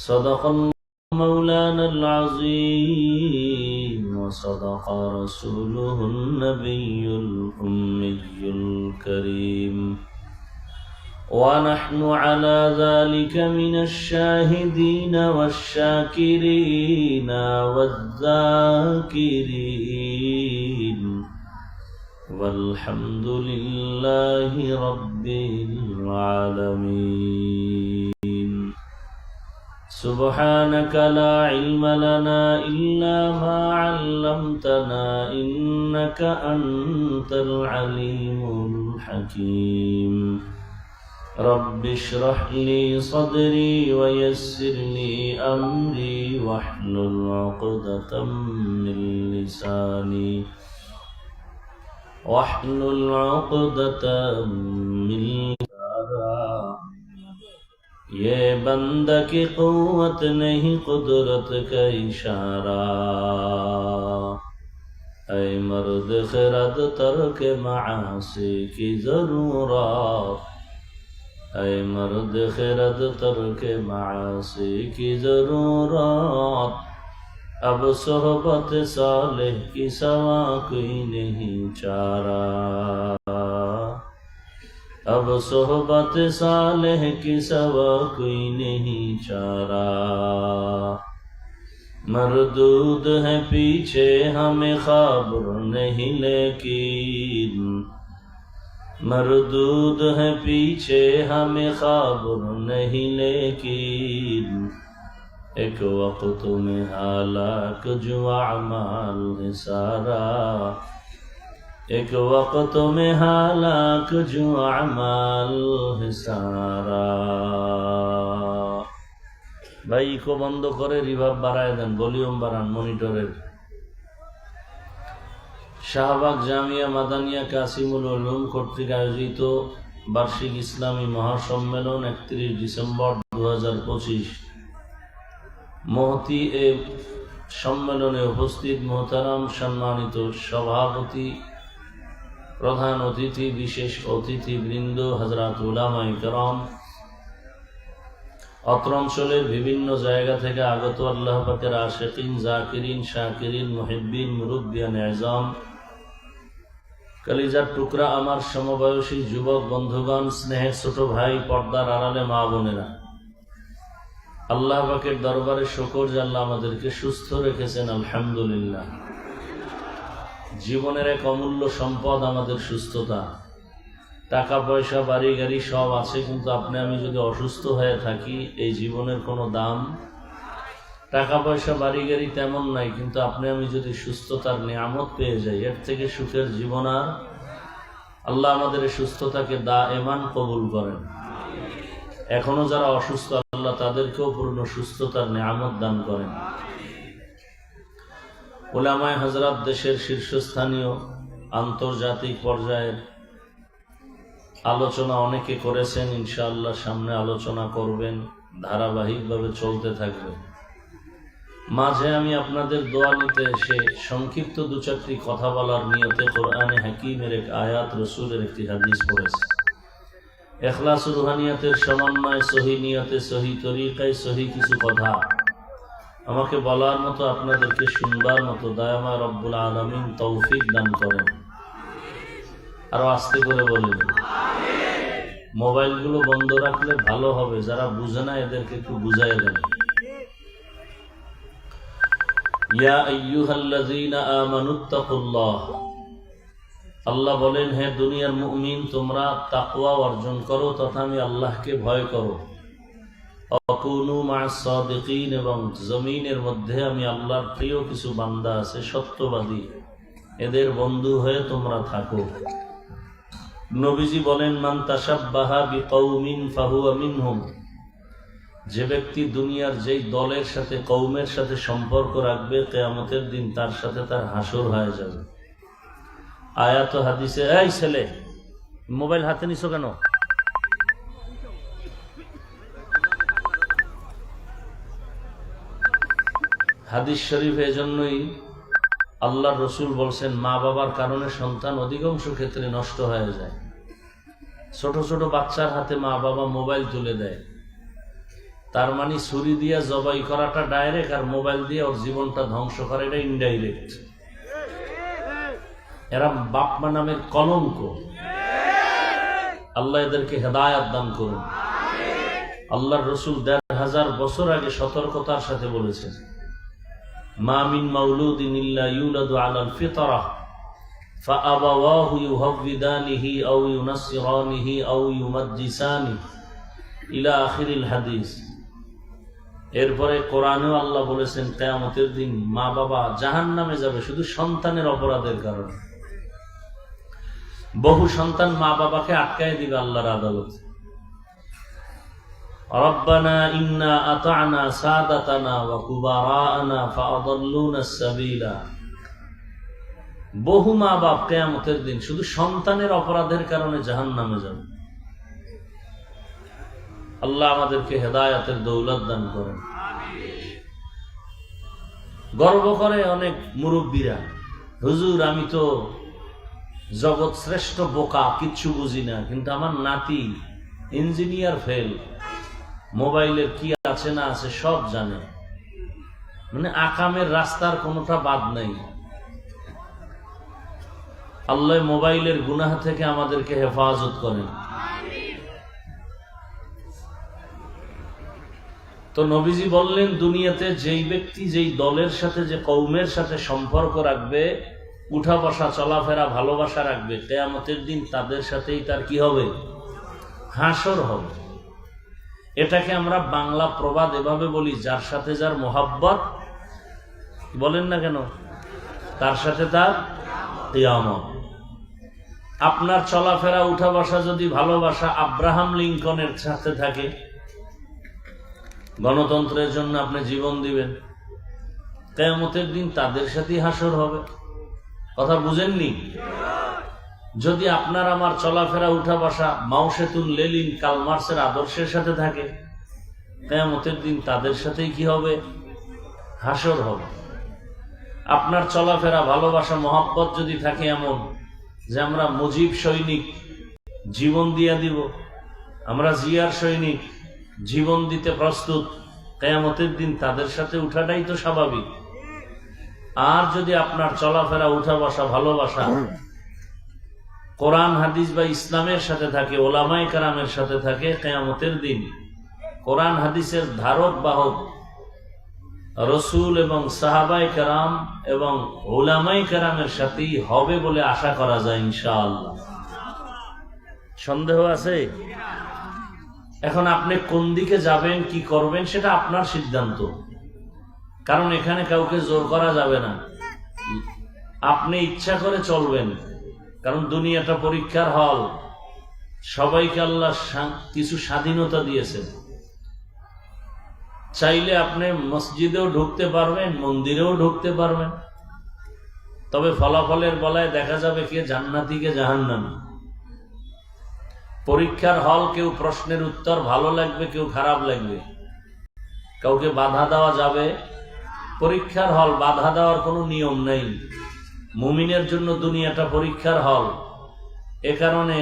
صدق مولانا العظيم وصدق رسوله النبي الأمي الكريم ونحن على ذلك من الشاهدين والشاكرين والذاكرين والحمد لله رب العالمين سبحانك لا علم لنا إلا ما علمتنا إنك أنت العليم الحكيم رب اشرح لي صدري ويسر لي أمري واحلل عقدة من لساني ये बंदा की क़ुव्वत नहीं कुदरत का इशारा ऐ मर्द ख़िरद तर्क मासी की ज़रूरत ऐ मर्द ख़िरद तर्क मासी की ज़रूरत अब सोहबत सालेह की सवा कोई नहीं चारा अब सोहबत सालेह की सवा कोई नहीं चारा मरदूद है पीछे हमें खबर नहीं लेकिन मरदूद है पीछे हमें खबर नहीं लेकिन एक वक्त में हालाक जो अमाल है सारा एक वक्त में हालाक जो अमाल है सारा भाई को बंद करे रिभाब बाড়ায় দেন ভলিউম বাড়ান মনিটরের শাহবাগ জামিয়া মাদানিয়া কাসিমুল উলুম কর্তৃক আয়োজিত বার্ষিক ইসলামী মহাসম্মেলন 31 ডিসেম্বর 2025 মহতি এ সম্মেলনে উপস্থিত মোহতারাম সম্মানিত সভাপতি প্রধান অতিথি বিশেষ অতিথিবৃন্দ হযরত উলামায়ে কেরাম অত্র অঞ্চলের বিভিন্ন জায়গা থেকে আগত আল্লাহ পাকের আশিকিন জাকিরিন শাকিরিন মুহিব্বিন মুরব্বিয়ান আযম কলিজার টুকরা আমার সমবয়সী যুবক বন্ধুগণ স্নেহের ছোট ভাই পর্দার আড়ালে মা বোনেরা আল্লাহ পাকের দরবারে শুকর যে আল্লাহ আমাদেরকে সুস্থ রেখেছেন আলহামদুলিল্লাহ জীবনের এক অমূল্য সম্পদ আমাদের সুস্থতা টাকা পয়সা বাড়ি গাড়ি সব আছে কিন্তু আপনি আমি যদি অসুস্থ হয়ে থাকি এই জীবনের কোনো দাম টাকা পয়সা বাড়ি গাড়ি তেমন নাই কিন্তু আপনি আমি যদি সুস্থতার নিয়ামত পেয়ে যাই এর থেকে সুখের জীবন আর আল্লাহ আমাদের এই সুস্থতাকে দায়েমান কবুল করেন এখনো যারা অসুস্থ আল্লাহ তাদেরকেও পূর্ণ সুস্থতার নিয়ামত দান করেন উলামায়ে হযরত দেশের শীর্ষস্থানীয় আন্তর্জাতিক পর্যায়ের আলোচনা অনেকে করেছেন ইনশাআল্লাহ সামনে আলোচনা করবেন ধারাবাহিকভাবে চলতে থাকবে মাঝে আমি আপনাদের দোয়া নিতে এসে সংক্ষিপ্ত দু চারটি কথা বলার নিয়তে কোরআনে হাকিমের এক আয়াত রাসূলের একটি হাদিস পড়েছি ইখলাস ও রুহানিয়াতের সমন্বয় সহি নিয়তে সহি তরিকায় সহি কিছু কথা আমাকে বলার মতো আপনাদেরকে শুনবার মতো দয়াময় রব্বুল আলামিন তৌফিক দান করেন আরো আস্তে করে বলেন মোবাইলগুলো বন্ধ রাখলে ভালো হবে যারা বুঝে না এদেরকে একটু বুঝাই দেন ইয়া আইয়ুহাল্লাযীনা আমানুত্তাকুল্লাহ আল্লাহ বলেন হে দুনিয়ার মুমিন তোমরা তাকওয়া অর্জন করো তথা আমি আল্লাহকে ভয় করো অকুনু মা'আস সাদিকিন এবং জমিনের মধ্যে আমি আল্লাহর প্রিয় কিছু বান্দা আছে সত্যবাদী এদের বন্ধু হয়ে তোমরা থাকো নবীজি বলেন মান তাশাব্বাহা বিকওমিন ফাহুয়া মিনহুম যে ব্যক্তি দুনিয়ার যেই দলের সাথে কওমের সাথে সম্পর্ক রাখবে কিয়ামতের দিন তার সাথে তার হাসর হয়ে যাবে আয়াত ও হাদিসে এই ছেলে মোবাইল হাতে নিছো কেন হাদিস শরীফ এজন্যই আল্লাহর রাসূল বলেন মা বাবার কারণে সন্তান অধিকাংশ ক্ষেত্রে নষ্ট হয়ে যায় ছোট ছোট বাচ্চার হাতে মা বাবা মোবাইল তুলে দেয় তার মানে ছুরি দিয়ে জবাই করাটা ডাইরেক্ট, আর মোবাইল দিয়ে ওর জীবনটা ধ্বংস করা এটা ইনডাইরেক্ট। এরা বাপ মা নামের কলঙ্ক। আল্লাহ এদেরকে হেদায়াত দান করুন। আল্লাহর রসুল ১৫০০ বছর আগে সতর্কতার সাথে বলেছেন, মা মিন মাউলুদিন ইল্লা ইউলাদু আলাল ফিতরাহ ফাআবাওয়াহু ইউহাউবিদানিহি আও ইউনাসসিরানিহি আও ইউমাজ্জিসানিহি ইলা আখিরিল হাদিস। এরপরে কোরআনেও আল্লাহ বলেছেন কিয়ামতের দিন মা বাবা জাহান্নামে যাবে শুধু সন্তানের অপরাধের কারণে। বহু সন্তান মা বাবাকে আটকায় দিবে আল্লাহর আদালতে। রব্বানা ইন্না আতা'না সাদাতানা ওয়া কুবারানা ফাআদাল্লুনা আস-সাবিলা। বহু মা বাপ কিয়ামতের দিন শুধু সন্তানের অপরাধের কারণে জাহান্নামে যাবে। আল্লাহ আমাদেরকে হেদায়াতের দৌলত দান করেন। গর্ব করে অনেক মুরব্বীরা, হুজুর আমি তো জগৎ শ্রেষ্ঠ বোকা, কিচ্ছু বুঝি না, কিন্তু আমার নাতি ইঞ্জিনিয়ার ফেল, মোবাইলের কি আছে না আছে সব জানে। মানে আকামের রাস্তার কোনোটা বাদ নাই। আল্লাহ মোবাইলের গুনাহ থেকে আমাদেরকে হেফাজত করেন। তো নবীজি বললেন, দুনিয়াতে যেই ব্যক্তি যেই দলের সাথে যে কওমের সাথে সম্পর্ক রাখবে, উঠা বসা চলাফেরা ভালোবাসা রাখবে, কিয়ামতের দিন তাদের সাথেই তার কি হবে? হাসর হবে। এটাকে আমরা বাংলা প্রবাদ এভাবে বলি, যার সাথে যার মোহাব্বত, বলেন না কেন, তার সাথে তার কিয়ামত। আপনার চলাফেরা উঠা বসা যদি ভালোবাসা আব্রাহাম লিঙ্কনের সাথে থাকে, গণতন্ত্রের জন্য আপনি জীবন দিবেন, কিয়ামতের দিন তাদের সাথেই হাসর হবে। কথা বুঝেননি? যদি আপনার আমার চলাফেরা উঠা বসা মাও সেতুন লেনিন কার্ল মার্ক্সের আদর্শের সাথে থাকে, কিয়ামতের দিন তাদের সাথেই কি হবে? হাসর হবে। আপনার চলাফেরা ভালোবাসা মহব্বত যদি থাকে এমন যে আমরা মুজিব সৈনিক, জীবন দিয়া দিব, আমরা জিয়ার সৈনিক, জীবন দিতে প্রস্তুত, কিয়ামতের দিন তাদের সাথে উঠাটাই তো স্বাভাবিক। আর যদি আপনার চলাফেরা উঠা বসা ভালোবাসা কোরআন হাদিস বা ইসলামের সাথে থাকে, ওলামায়ে কেরামের সাথে থাকে, কিয়ামতের দিন কোরআন হাদিসের ধারক বাহক রসুল এবং সাহাবায়ে কেরাম এবং ওলামায়ে কেরামের সাথেই হবে বলে আশা করা যায় ইনশাআল্লাহ। সন্দেহ আছে? এখন আপনি কোন দিকে যাবেন, কি করবেন, সেটা আপনার সিদ্ধান্ত। কারণ এখানে কাউকে জোর করা যাবে না, আপনি ইচ্ছা করে চলবেন। কারণ দুনিয়াটা পরীক্ষার হল, সবাইকে আল্লাহ কিছু স্বাধীনতা দিয়েছেন। চাইলে আপনি মসজিদেও ঢুকতে পারবেন, মন্দিরেও ঢুকতে পারবেন, তবে ফলাফলের বলায় দেখা যাবে কে জান্নাতি কে জাহান্নামী। পরীক্ষার হল, কেউ প্রশ্নের উত্তর ভালো লাগবে, কেউ খারাপ লাগবে, কাউকে বাধা দেওয়া যাবে। পরীক্ষার হল, বাধা দেওয়ার কোনো নিয়ম নেই। মুমিনের জন্য দুনিয়াটা পরীক্ষার হল। এ কারণে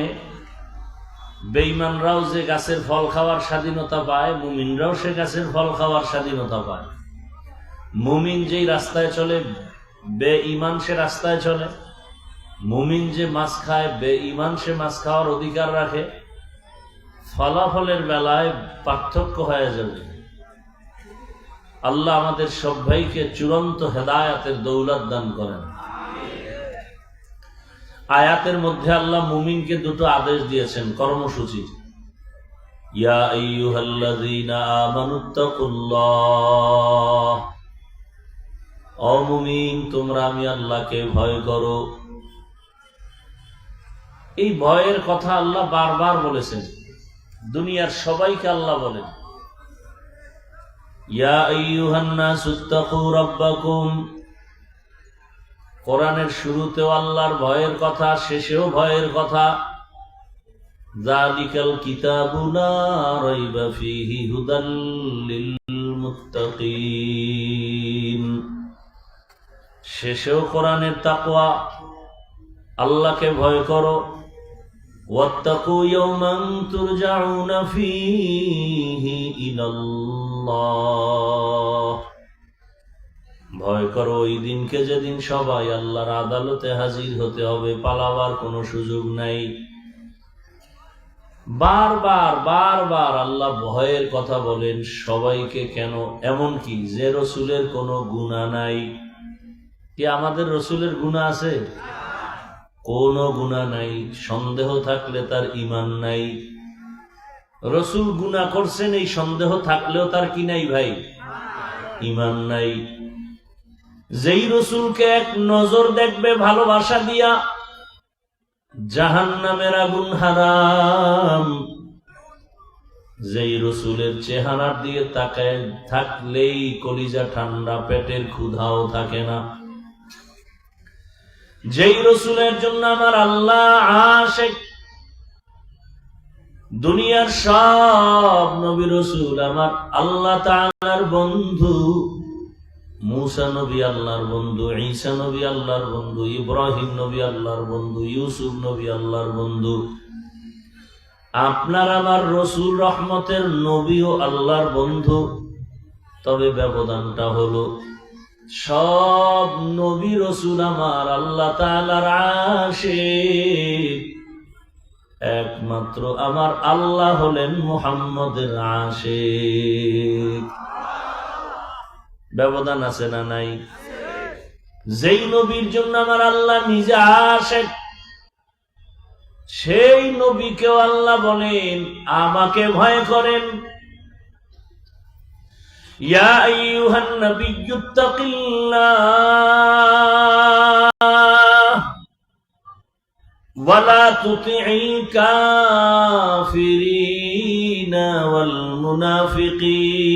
বেঈমানরাও যে গাছের ফল খাওয়ার স্বাধীনতা পায়, মুমিনরাও সে গাছের ফল খাওয়ার স্বাধীনতা পায়। মুমিন যেই রাস্তায় চলে, বেঈমান সে রাস্তায় চলে। মুমিন যে মাছ খায়, বেঈমান সে মাছ খাওয়ার অধিকার রাখে। ফলাফলের বেলায় পার্থক্য হয়ে যাবে। আল্লাহ আমাদের সব ভাইকে চূড়ান্ত হেদায়াতের দৌলত দান করেন। আয়াতের মধ্যে আল্লাহ মুমিনকে দুটো আদেশ দিয়েছেন, কর্মসূচি। ইয়া আইয়ুহাল্লাযীনা আমানুত্তাকুল্লাহ, ও মুমিন তোমরা আমি আল্লাহকে ভয় করো। এই ভয়ের কথা আল্লাহ বারবার বলেছেন, দুনিয়ার সবাইকে আল্লাহ বলেন, ইয়া আইয়ুহান নাসুত্তাকু রাব্বাকুম। কোরআনের শুরুতেও আল্লাহর ভয়ের কথা, শেষেও ভয়ের কথা। যালিকাল কিতাবু লা রাইবা ফীহি হুদাল লিল মুত্তাকিন। শেষেও কোরআনের তাকওয়া, আল্লাহকে ভয় করো। واتقوا يوما ترجعون فيه إلى الله ভয় করো ওই দিনকে যেদিন সবাই আল্লাহর আদালতে হাজির হতে হবে, পালাবার কোনো সুযোগ নাই। বারবার বারবার আল্লাহ ভয়ের কথা বলেন সবাইকে। কেন? এমন কি যে রসুলের কোনো গুনাহ নাই? কি আমাদের রসুলের গুনাহ আছে? কোনো গুনাহ নাই। সন্দেহ থাকলে তার ঈমান নাই। রসুল গুনাহ করছেন এই সন্দেহ থাকলেও তার কি নাই ভাই? ঈমান নাই। যেই রসুলকে এক নজর দেখবে ভালোবাসা দিয়া, জাহান্নামের আগুন হারাম। যেই রসুলের চেহারার দিকে তাকায় থাকলেই কলিজা ঠান্ডা, পেটের ক্ষুধাও থাকে না। যেই রসুলের জন্য আমার আল্লাহ আশিক। দুনিয়ার সব নবী রসুল আমার আল্লাহ তাআলার বন্ধু। মুসা নবী আল্লাহর বন্ধু, ঈসা নবী আল্লাহর বন্ধু, ইব্রাহিম নবী আল্লাহর বন্ধু, ইউসুফ নবী আল্লাহর বন্ধু। আপনার আমার রসুল রহমতের নবীও আল্লাহর বন্ধু। তবে ব্যবধানটা হলো সব নবী রসুল আমার আল্লাহ তাআলার আশিক, একমাত্র আমার আল্লাহ হলেন মুহাম্মদের আশিক। ব্যবধান আছে না নাই? যেই নবীর জন্য আমার আল্লাহ নিজে আশিক, সেই নবীকেও আল্লাহ বলেন আমাকে ভয় করেন। ইয়া আইয়ুহান নাবিয়্যু তাকিল্লাহ ওয়া লা তুতি'ল কাফিরিনা ওয়াল মুনাফিকিন।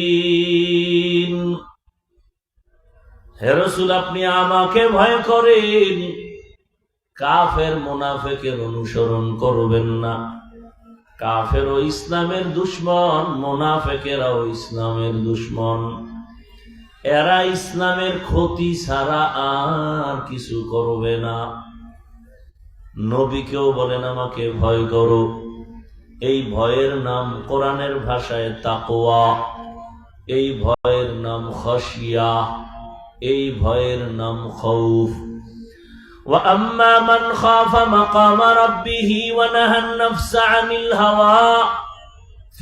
হে রাসূল, আপনি আমাকে ভয় করেন, কাফের মুনাফিকের অনুসরণ করবেন না। কাফেরও ইসলামের দুশমন, মুনাফিকেরাও ইসলামের দুশমন। এরা ইসলামের ক্ষতি ছাড়া আর কিছু করবে না। নবীকেও বলেন আমাকে ভয় করো। এই ভয়ের নাম কোরআনের ভাষায় তাকওয়া, এই ভয়ের নাম খাশিয়া, এই ভয়ের নাম খাউফ। وَأَمَّا مَنْ خَافَ مَقَامَ رَبِّهِ وَنَهَى النَّفْسَ عَنِ الْهَوَى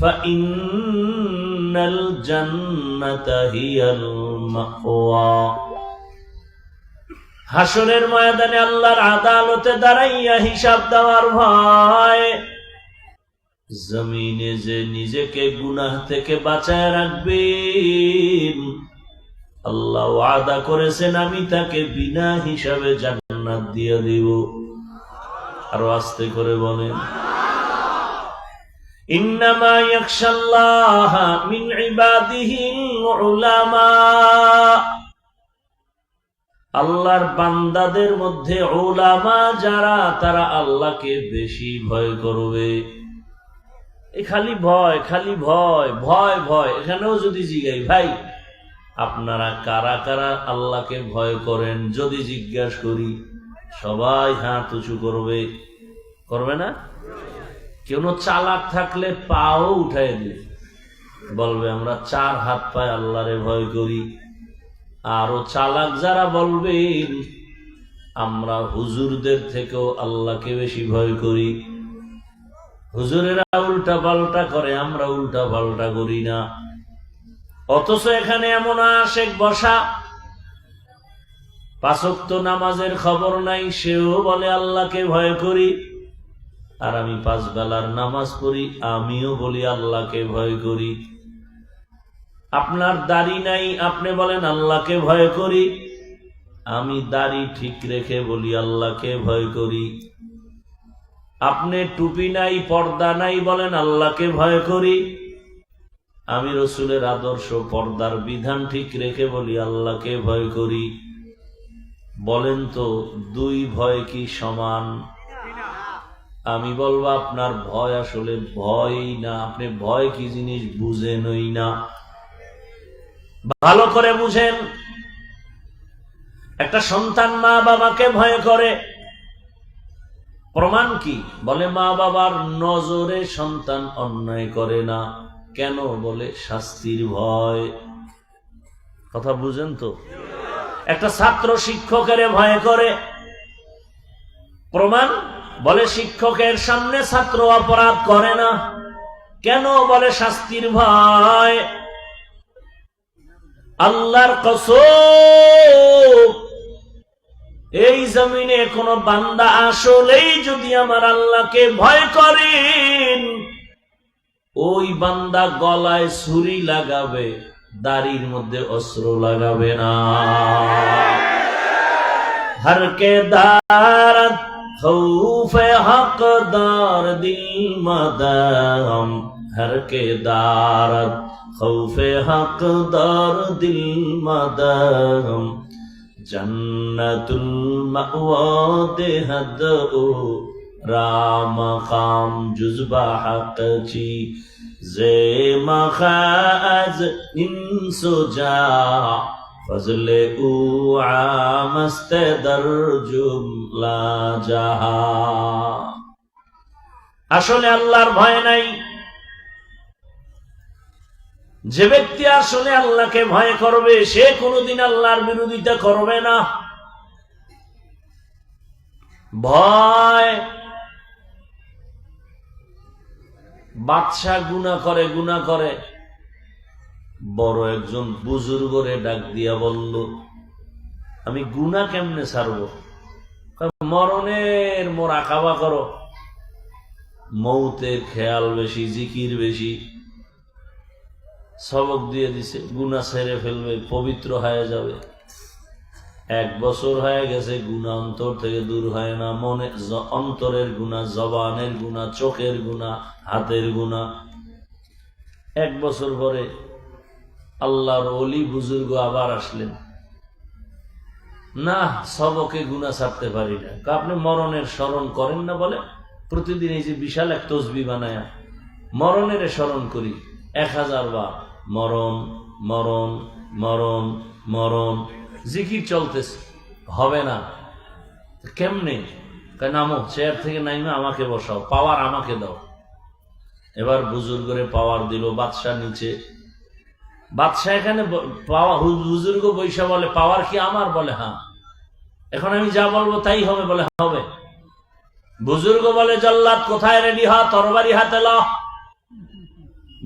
فَإِنَّ الْجَنَّةَ هِيَ الْمَأْوَى। হাসরের ময়দানে আল্লাহর আদালতে দাঁড়াইয়া হিসাব দেওয়ার ভয়, জমিনে যে নিজেকে গুনাহ থেকে বাঁচায় রাখবেন, আল্লাহ ওয়াদা করেছেন আমি তাকে বিনা হিসাবে জান্নাত দিয়ে দিব। আরো আস্তে করে বলেন, ইন্নামা ইয়াখশাল্লাহা মিন ইবাদিহিল উলামা। আল্লাহর বান্দাদের মধ্যে উলামা যারা, তারা আল্লাহকে বেশি ভয় করবে। এই খালি ভয়, খালি ভয়, ভয় ভয়। এখানেও যদি জিজ্ঞাই ভাই আপনারা কারা কারা আল্লাহকে ভয় করেন, যদি জিজ্ঞাসা করি সবাই হাত উঁচু করবে, করবে না? কেউ চালাক থাকলে পাও উঠাই দিবে, বলবে আমরা 4 হাত পায় আল্লাহরে ভয় করি। আরো চালাক যারা বলবেন আমরা হুজুরদের থেকেও আল্লাহকে বেশি ভয় করি। হুজুরেরা উল্টা পাল্টা করে, আমরা উল্টা পাল্টা করি না। অথচ এখানে এমন আশেক বসা, 5 ওয়াক্ত নামাজের খবর নাই, সেও বলে আল্লাহকে ভয় করি। আর আমি 5 বেলার নামাজ পড়ি, আমিও বলি আল্লাহকে ভয় করি। আপনার দাড়ি নাই, আপনি বলেন আল্লাহকে ভয় করি। আমি দাড়ি ঠিক রেখে বলি আল্লাহকে ভয় করি। আপনি টুপি নাই, পর্দা নাই, বলেন আল্লাহকে ভয় করি। আমি রসুলের আদর্শ পর্দার বিধান ঠিক রেখে বলি আল্লাহকে ভয় করি। বলেন তো 2 ভয় কি সমান? আমি বলবো আপনার ভয় আসলে ভয়ই না, আপনি ভয় কি জিনিস বুঝেনই না। ভালো করে বুঝেন। একটা সন্তান মা বাবাকে ভয় করে, প্রমাণ কি? বলে মা বাবার নজরে সন্তান অন্যায় করে না। কেন? বলে শাস্তির ভয়। কথা বুঝেন তো? একটা ছাত্র শিক্ষকের ভয় করে। প্রমাণ? বলে শিক্ষকের সামনে ছাত্র অপরাধ করে না। কেন? বলে শাস্তির ভয়। আল্লাহর কসম, এই জমিনে কোন বান্দা আসলেই যদি আমার আল্লাহকে ভয় করেন, ওই বান্দা গলায় ছুরি লাগাবে, দাড়ির মধ্যে অস্ত্র লাগাবে না। हर के दारत खौफे हकदार दिल मदाम, हर के दारत खौफे हकदार दिल मदाम, जन्नतुल मअवा देहद ओ राम काम जुज़बा हक ची जे मखाज इंसुजा फजले उ आमस्ते दर जुमला जाहा। আসলে আল্লাহর ভয় নাই। যে ব্যক্তি আসলে আল্লাহকে ভয় করবে সে কোনোদিন আল্লাহর বিরোধিতা করবে না। ভয়। বাদশা গুনাহ করে, বড় একজন বুজুর্গরে ডাক দিয়া বলল, আমি গুনাহ কেমনে ছাড়বো? মরণের মোরাকাবা করো, মৌতের খেয়াল বেশি, জিকির বেশি। সবক দিয়ে দিছে, গুনাহ ছেড়ে ফেলবে, পবিত্র হয়ে যাবে। 1 বছর হয়ে গেছে, গুনাহ অন্তর থেকে দূর হয় না। মনে অন্তরের গুনাহ, জবানের গুনাহ, চোখের গুনাহ, হাতের গুনাহ। 1 বছর পরে আল্লাহর ওলি বুজুর্গ আবার আসলেন। না, সবকে গুনাহ ছাড়তে পারি না। আপনি মরণের স্মরণ করেন না? বলে প্রতিদিন এই যে বিশাল এক তসবিহ বানায়া মরণের স্মরণ করি 1000 বার। মরণ মরণ মরণ মরণ, জিকির চলতেছে, হবে না। কেমনে? নামো, চেয়ার থেকে নাইমে আমাকে বসাও, পাওয়ার আমাকে দাও। এবার বুজুর্গরে পাওয়ার দিল। বাদশাহ নিচে, বাদশাহ এখানে বুজুর্গ বৈশা বলে, পাওয়ার কি আমার? বলে হ্যাঁ। এখন আমি যা বলবো তাই হবে? বলে হবে। বুজুর্গ বলে, জল্লাদ কোথায়? রেডি হ, তরবারি হাতে ল।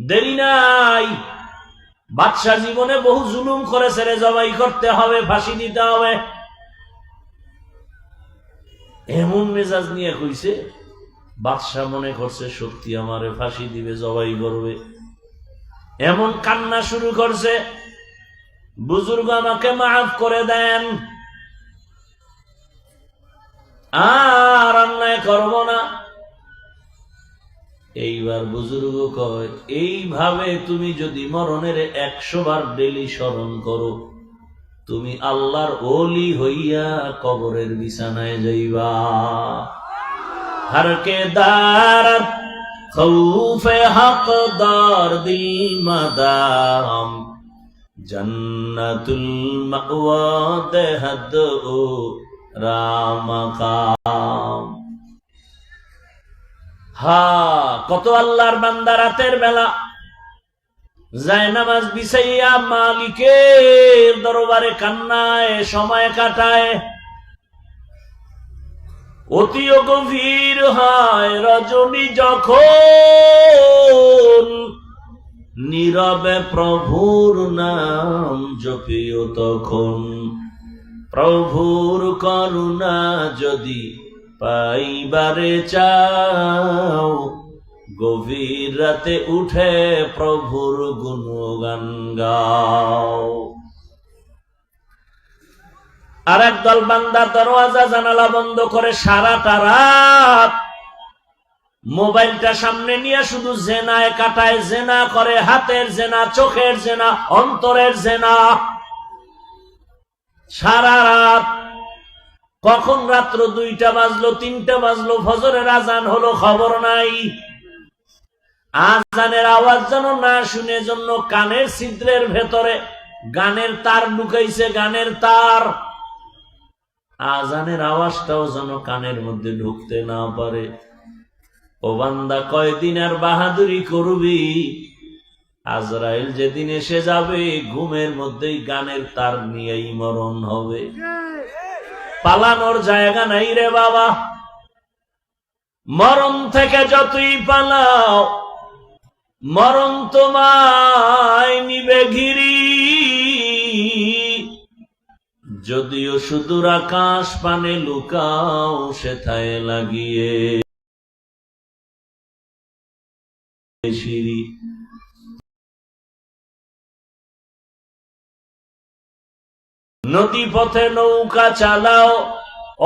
দেরি নাই। বাদশাহ জীবনে বহু জুলুম করেছে রে, জবাই করতে হবে, ফাঁসি দিতে হবে। এমন মেজাজ নিয়ে কইছে, বাদশাহ মনে করছে সত্যি আমারে ফাঁসি দিবে, জবাই করবে। এমন কান্না শুরু করছে, বুজুর্গ আমাকে মাফ করে দেন, আর অন্যায় করব না। এইবার বুজুর্গ কয়, এইভাবে তুমি যদি মরণের 100 বার ডেলি স্মরণ করো, তুমি আল্লাহর ওলি হইয়া কবরের বিছানায় যাইবা। हर के दारत खौफे हकदार दिल मदाम, जन्नतुल मअवा देहद ओ राम काम। কত আল্লাহর বান্দা রাতের বেলা যায় নামাজ বিছাইয়া মালিকের দরবারে কান্নায় সময় কাটায়। অতি গভীর হয় রজনী যখন, নীরবে প্রভুর নাম জপিও তখন। প্রভুর করুণা যদি পাইবারে চাও, গভীর রাতে উঠে প্রভুর গুণগান গাও। আর একদল বান্দা দরওয়াজা জানালা বন্ধ করে সারাটা রাত মোবাইলটা সামনে নিয়ে শুধু জেনায় কাটায়। জেনা করে, হাতের জেনা, চোখের জেনা, অন্তরের জেনা। সারা রাত। কখন রাত্র 2টা বাজলো, 3টা বাজলো, ফজরের আজান হলো, খবর নাই। আজানের আওয়াজ যেন না শুনে জন্য কানের ছিদ্রের ভেতরে গানের তার ঢুকাইছে, গানের তার। আজানের আওয়াজটাও যেন কানের মধ্যে ঢুকতে না পারে। ও বান্দা, কয়দিন আর বাহাদুরি করবি? আজরাইল যেদিন এসে যাবে, ঘুমের মধ্যেই গানের তার নিয়েই মরণ হবে। পালানোর জায়গা নাই রে বাবা। মরণ থেকে যতই পালাও, মরণ তোমায় নিবে ঘিরি। যদিও সুদূর আকাশ পানে লুকাও, সেথায় লাগিয়ে সিঁড়ি। নদী পথে নৌকা চালাও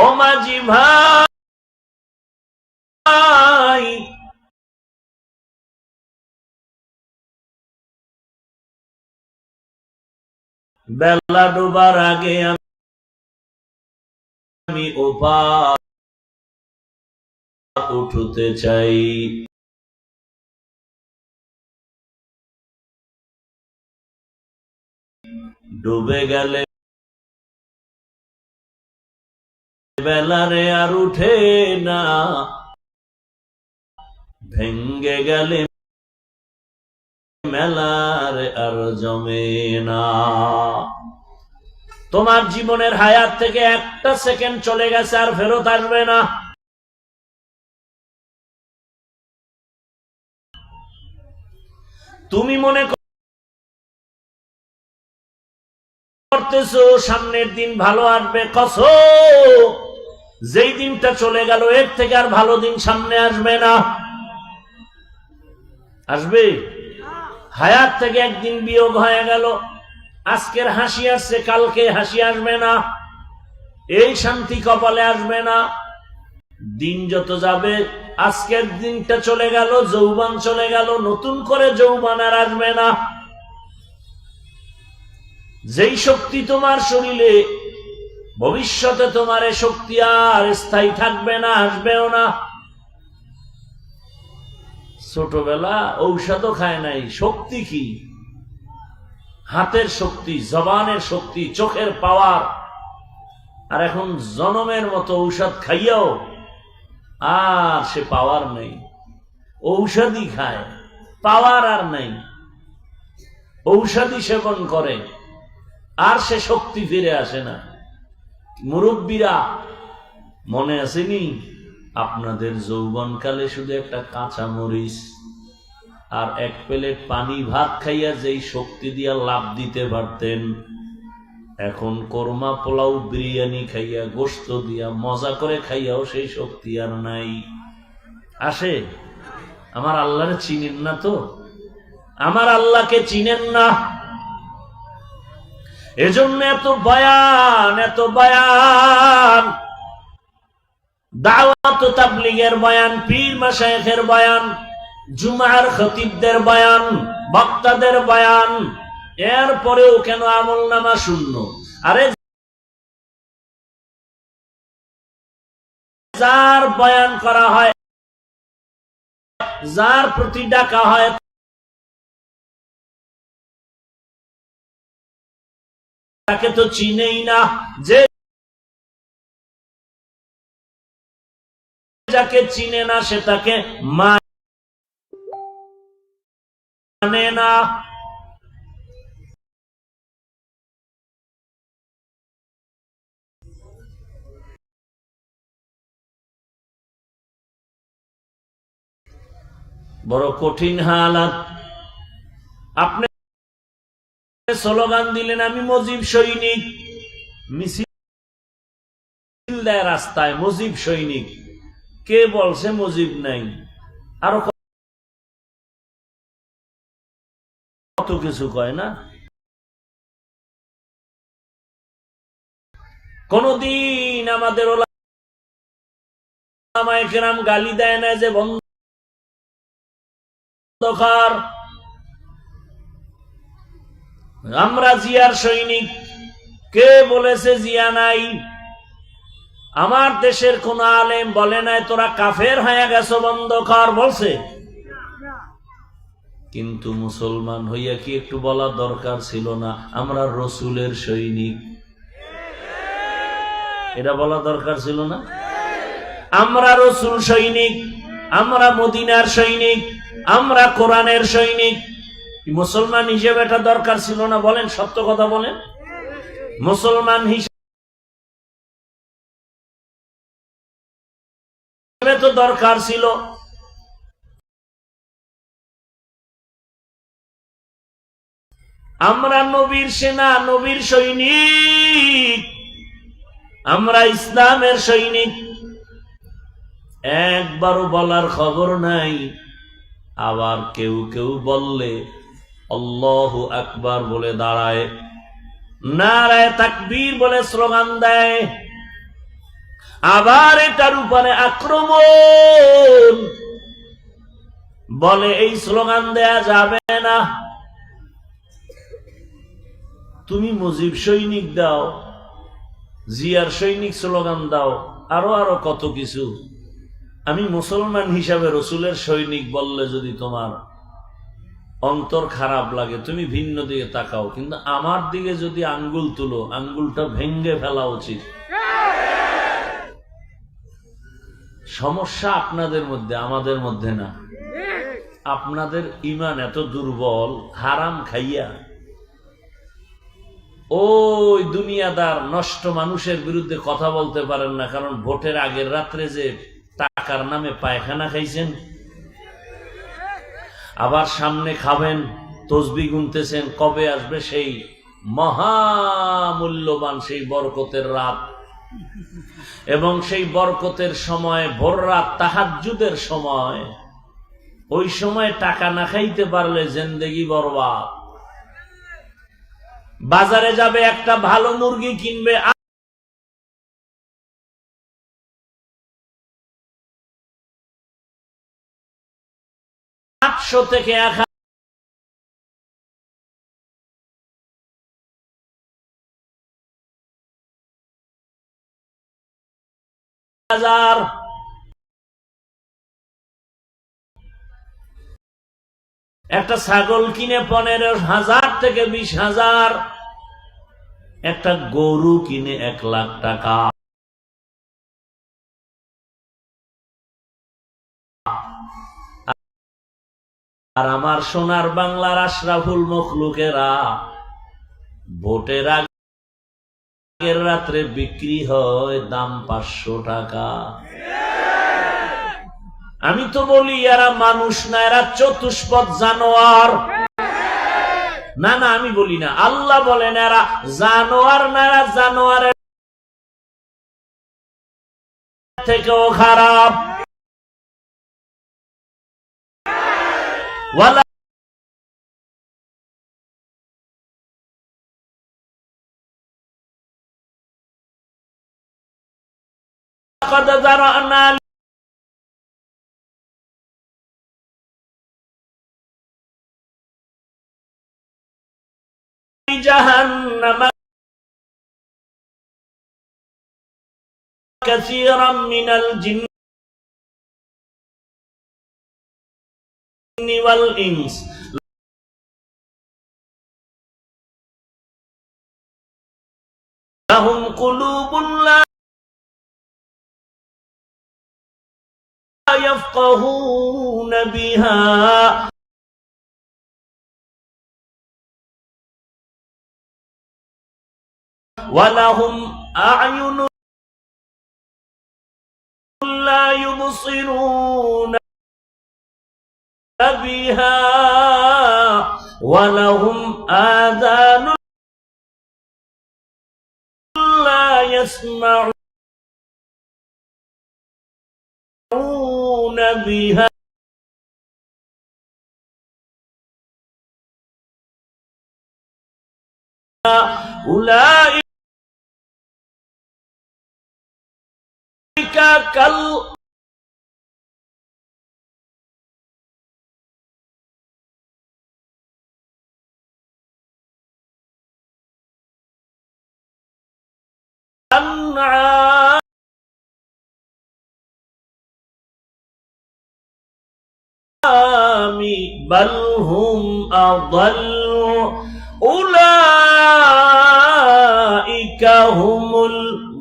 ও মাঝি ভাই, বেলা ডোবার আগে আমি ওপার উঠতে চাই। ডুবে গেলে বেলারে আর উঠে না, ভেঙ্গে গেলে মেলারে আর জমে না। তোমার জীবনের হায়াত থেকে একটা সেকেন্ড চলে গেছে, আর ফেরত আসবে না। তুমি মনে করতেছো সামনের দিন ভালো আসবে, কসম, যেই দিনটা চলে গেল এর থেকে আর ভালো দিন সামনে আসবে না। আসবে? হায়াত থেকে একদিন বিয়োগ হয়ে গেল, আজকের হাসি আসছে, কালকে হাসি আসবে না, এই শান্তি কপালে আসবে না। দিন যত যাবে, আজকের দিনটা চলে গেল, যৌবন চলে গেল, নতুন করে যৌবন আর আসবে না। যেই শক্তি তোমার শরীরে, ভবিষ্যতে তোমার এই শক্তি আর স্থায়ী থাকবে না, আসবেও না। ছোটবেলা ঔষধও খায় নাই, শক্তি কি? হাতের শক্তি, জবানের শক্তি, চোখের পাওয়ার। আর এখন জনমের মতো ঔষধ খাইয়াও আর সে পাওয়ার নেই। ঔষধই খায়, পাওয়ার আর নেই। ঔষধি সেবন করে, আর সে শক্তি ফিরে আসে না। মুরব্বীরা মনে আসেনি আপনাদের যৌবনকালে শুধু একটা কাঁচা মরিচ আর এক প্লেট পানি ভাত খাইয়া যেই শক্তি দিয়া লাভ দিতে পারতেন, এখন কোরমা পোলাও বিরিয়ানি খাইয়া, গোশত দিয়া মজা করে খাইয়াও সেই শক্তি আর নাই। আসে? আমার আল্লাহরে চিনেন না তো? আমার আল্লাহকে চিনেন না, এজন্য এত বয়ান, এত বয়ান, দাওয়াত ও তাবলীগের বয়ান, পীর মাশায়েখের বয়ান, জুমার খতিবদের বয়ান, বক্তাদের বয়ান। এরপরেও কেন আমলনামা শূন্য? আরে যার বয়ান করা হয়, যার প্রতি ডাকা হয়, তাকে তো চিনেই না। যে যাকে চিনে না সে তাকে মানে না। বড় কঠিন হালাত। আপনি স্লোগান দিলেন আমি মুজিব সৈনিক, মিছিল দেয় রাস্তায় মুজিব সৈনিক। কে বলছে মুজিব নাই? আরো কত কিছু কয় না। কোনদিন আমাদের ওলামায়ে কেরাম গালি দেয় না যে বন্ধকার, আমরা জিয়ার সৈনিক। কে বলেছে জিয়া নাই? আমার দেশের কোন আলেম বলে নাই তোরা কাফের হয়ে গেছো বন্ধকার, বলছে? কিন্তু মুসলমান হইয়া কি একটু বলা দরকার ছিল না আমরা রসুলের সৈনিক? এটা বলা দরকার ছিল না? আমরা রসুল সৈনিক, আমরা মদিনার সৈনিক, আমরা কোরআনের সৈনিক, মুসলমান হিসেবে এটা দরকার ছিল না? বলেন, সত্য কথা বলেন। মুসলমান হিসেবে তো দরকার ছিল। আমরা নবীর সেনা, নবীর সৈনিক, আমরা ইসলামের সৈনিক। একবারও বলার খবর নাই। আবার কেউ কেউ বললে আল্লাহু আকবার বলে দাঁড়ায়, নারায়ে তাকবীর বলে স্লোগান দেয়, আবার এটার উপরে আক্রমণ বলে এই স্লোগান দেয়া যাবে না। তুমি মুজিব সৈনিক দাও, জিয়ার সৈনিক স্লোগান দাও, আরো আরো কত কিছু। আমি মুসলমান হিসাবে রসুলের সৈনিক বললে যদি তোমার অন্তর খারাপ লাগে, তুমি ভিন্ন দিকে তাকাও, কিন্তু আমার দিকে যদি আঙ্গুল তুলো, আঙ্গুলটা ভেঙ্গে ফেলা উচিত। সমস্যা আপনাদের মধ্যে, আমাদের মধ্যে না। আপনাদের ঈমান এত দুর্বল, হারাম খাইয়া ওই দুনিয়াদার নষ্ট মানুষের বিরুদ্ধে কথা বলতে পারেন না, কারণ ভোটের আগের রাত্রে যে টাকার নামে পায়খানা খাইছেন, আবার সামনে খাবেন, তসবিহ গুনতেছেন, কবে আসবে সেই মহামূল্যবান সেই বরকতের রাত, এবং সেই বরকতের সময় ভোর রাত তাহাজ্জুদের সময়, ওই সময় টাকা না খাইতে পারলে জিন্দেগি বরবাদ। বাজারে যাবে, একটা ভালো মুরগি কিনবে, 800 থেকে 1000। একটা ছাগল কিনে 15,000 থেকে 20,000, একটা গরু কিনে 1 লাখ টাকা। আর আমার সোনার বাংলার আশরাফুল মখলুকেরা ভোটের আগের রাত্রে বিক্রি হয় দাম 500 টাকা। আমি তো বলি এরা মানুষ না, এরা চতুষ্পদ জানোয়ার। না না, আমি বলি না, আল্লাহ বলেন এরা জানোয়ার না, এরা জানোয়ারের থেকেও খারাপ। ওয়ালা قد ذرأنا لجهنم كثيرا من الجن والإنس لهم قلوب لا يفقهون بها ولهم أعين لا يبصرون بها ولهم آذان لا يسمعون بها أولئك كالأنعام بل هم أضل أولئك هم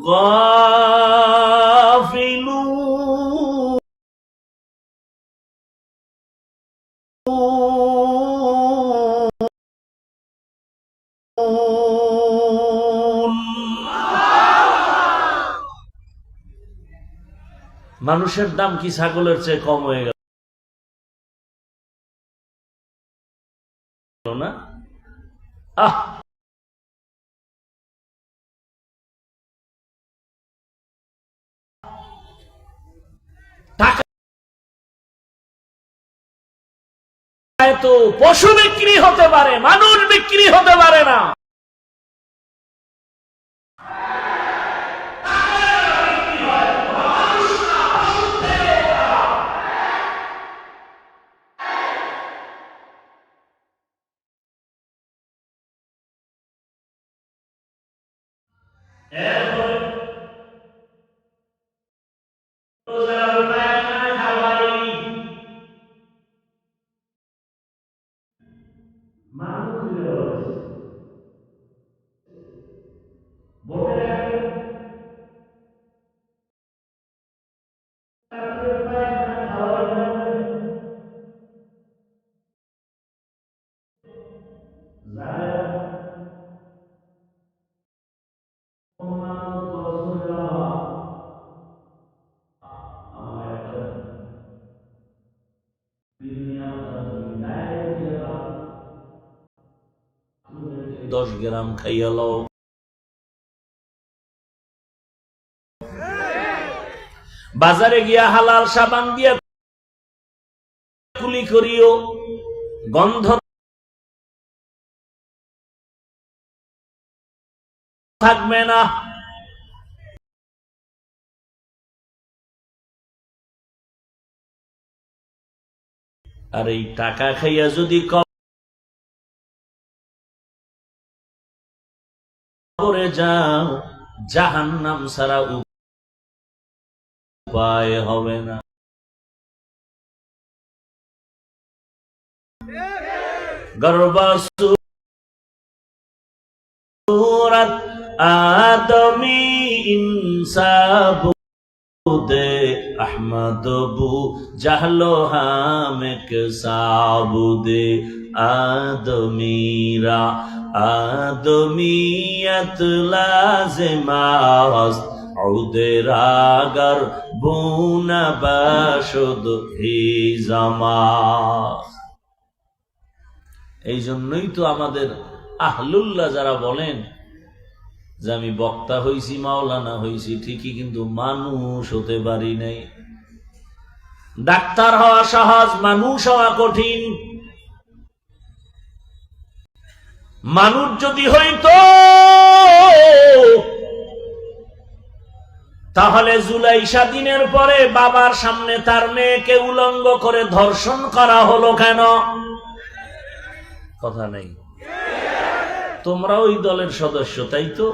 গাফিলুন। মানুষের দাম কি ছাগলের চেয়ে কম হয়ে গেল না? টাকা তো পশু বিক্রি হতে পারে, মানুষ বিক্রি হতে পারে না। আমার একটা 10 গ্রাম খাইয়া লও। বাজারে গিয়া হালাল সাবান দিয়া কুলি করিও, গন্ধ থাকবে না। আর এই টাকা খাইয়া যদি কবরে যাও, জাহান্নাম ছাড়া উপায় হবে না। গর্বাসুরাত আদমি ইনসাব দে আহমদ বু জাহলো হামেক সাবুদে আদমিরা আদমিয়ত লাজিমাস উদেরাগর বুনা বাশুদ হি জামাস। এই জন্যই তো আমাদের আহলুল্লাহ যারা বলেন যে আমি বক্তা হইছি, মাওলানা হইছি ঠিকই, কিন্তু মানুষ হতে পারি নাই। ডাক্তার হওয়া সহজ, মানুষ হওয়া কঠিন। মানুষ যদি হইতো তাহলে জুলাইশা দিনের পরে বাবার সামনে তার মেয়েকে উলঙ্গ করে ধর্ষণ করা হলো কেন? কথা নেই। তোমরা ওই দলের সদস্য, তাই তো?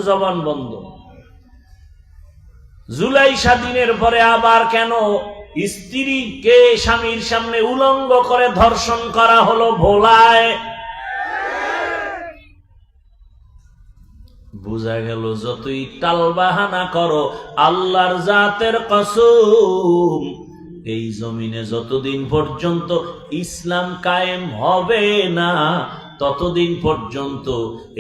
জবান বন্ধ। জুলাইশা দিনের পরে আবার কেন স্ত্রীকে স্বামীর সামনে উলঙ্গ করে ধর্ষণ করা হলো ভোলায়? বোঝা গেল যতই টালবাহানা করো, আল্লাহর জাতের কসম, এই জমিনে যতদিন পর্যন্ত ইসলাম কায়েম হবে না, ততদিন পর্যন্ত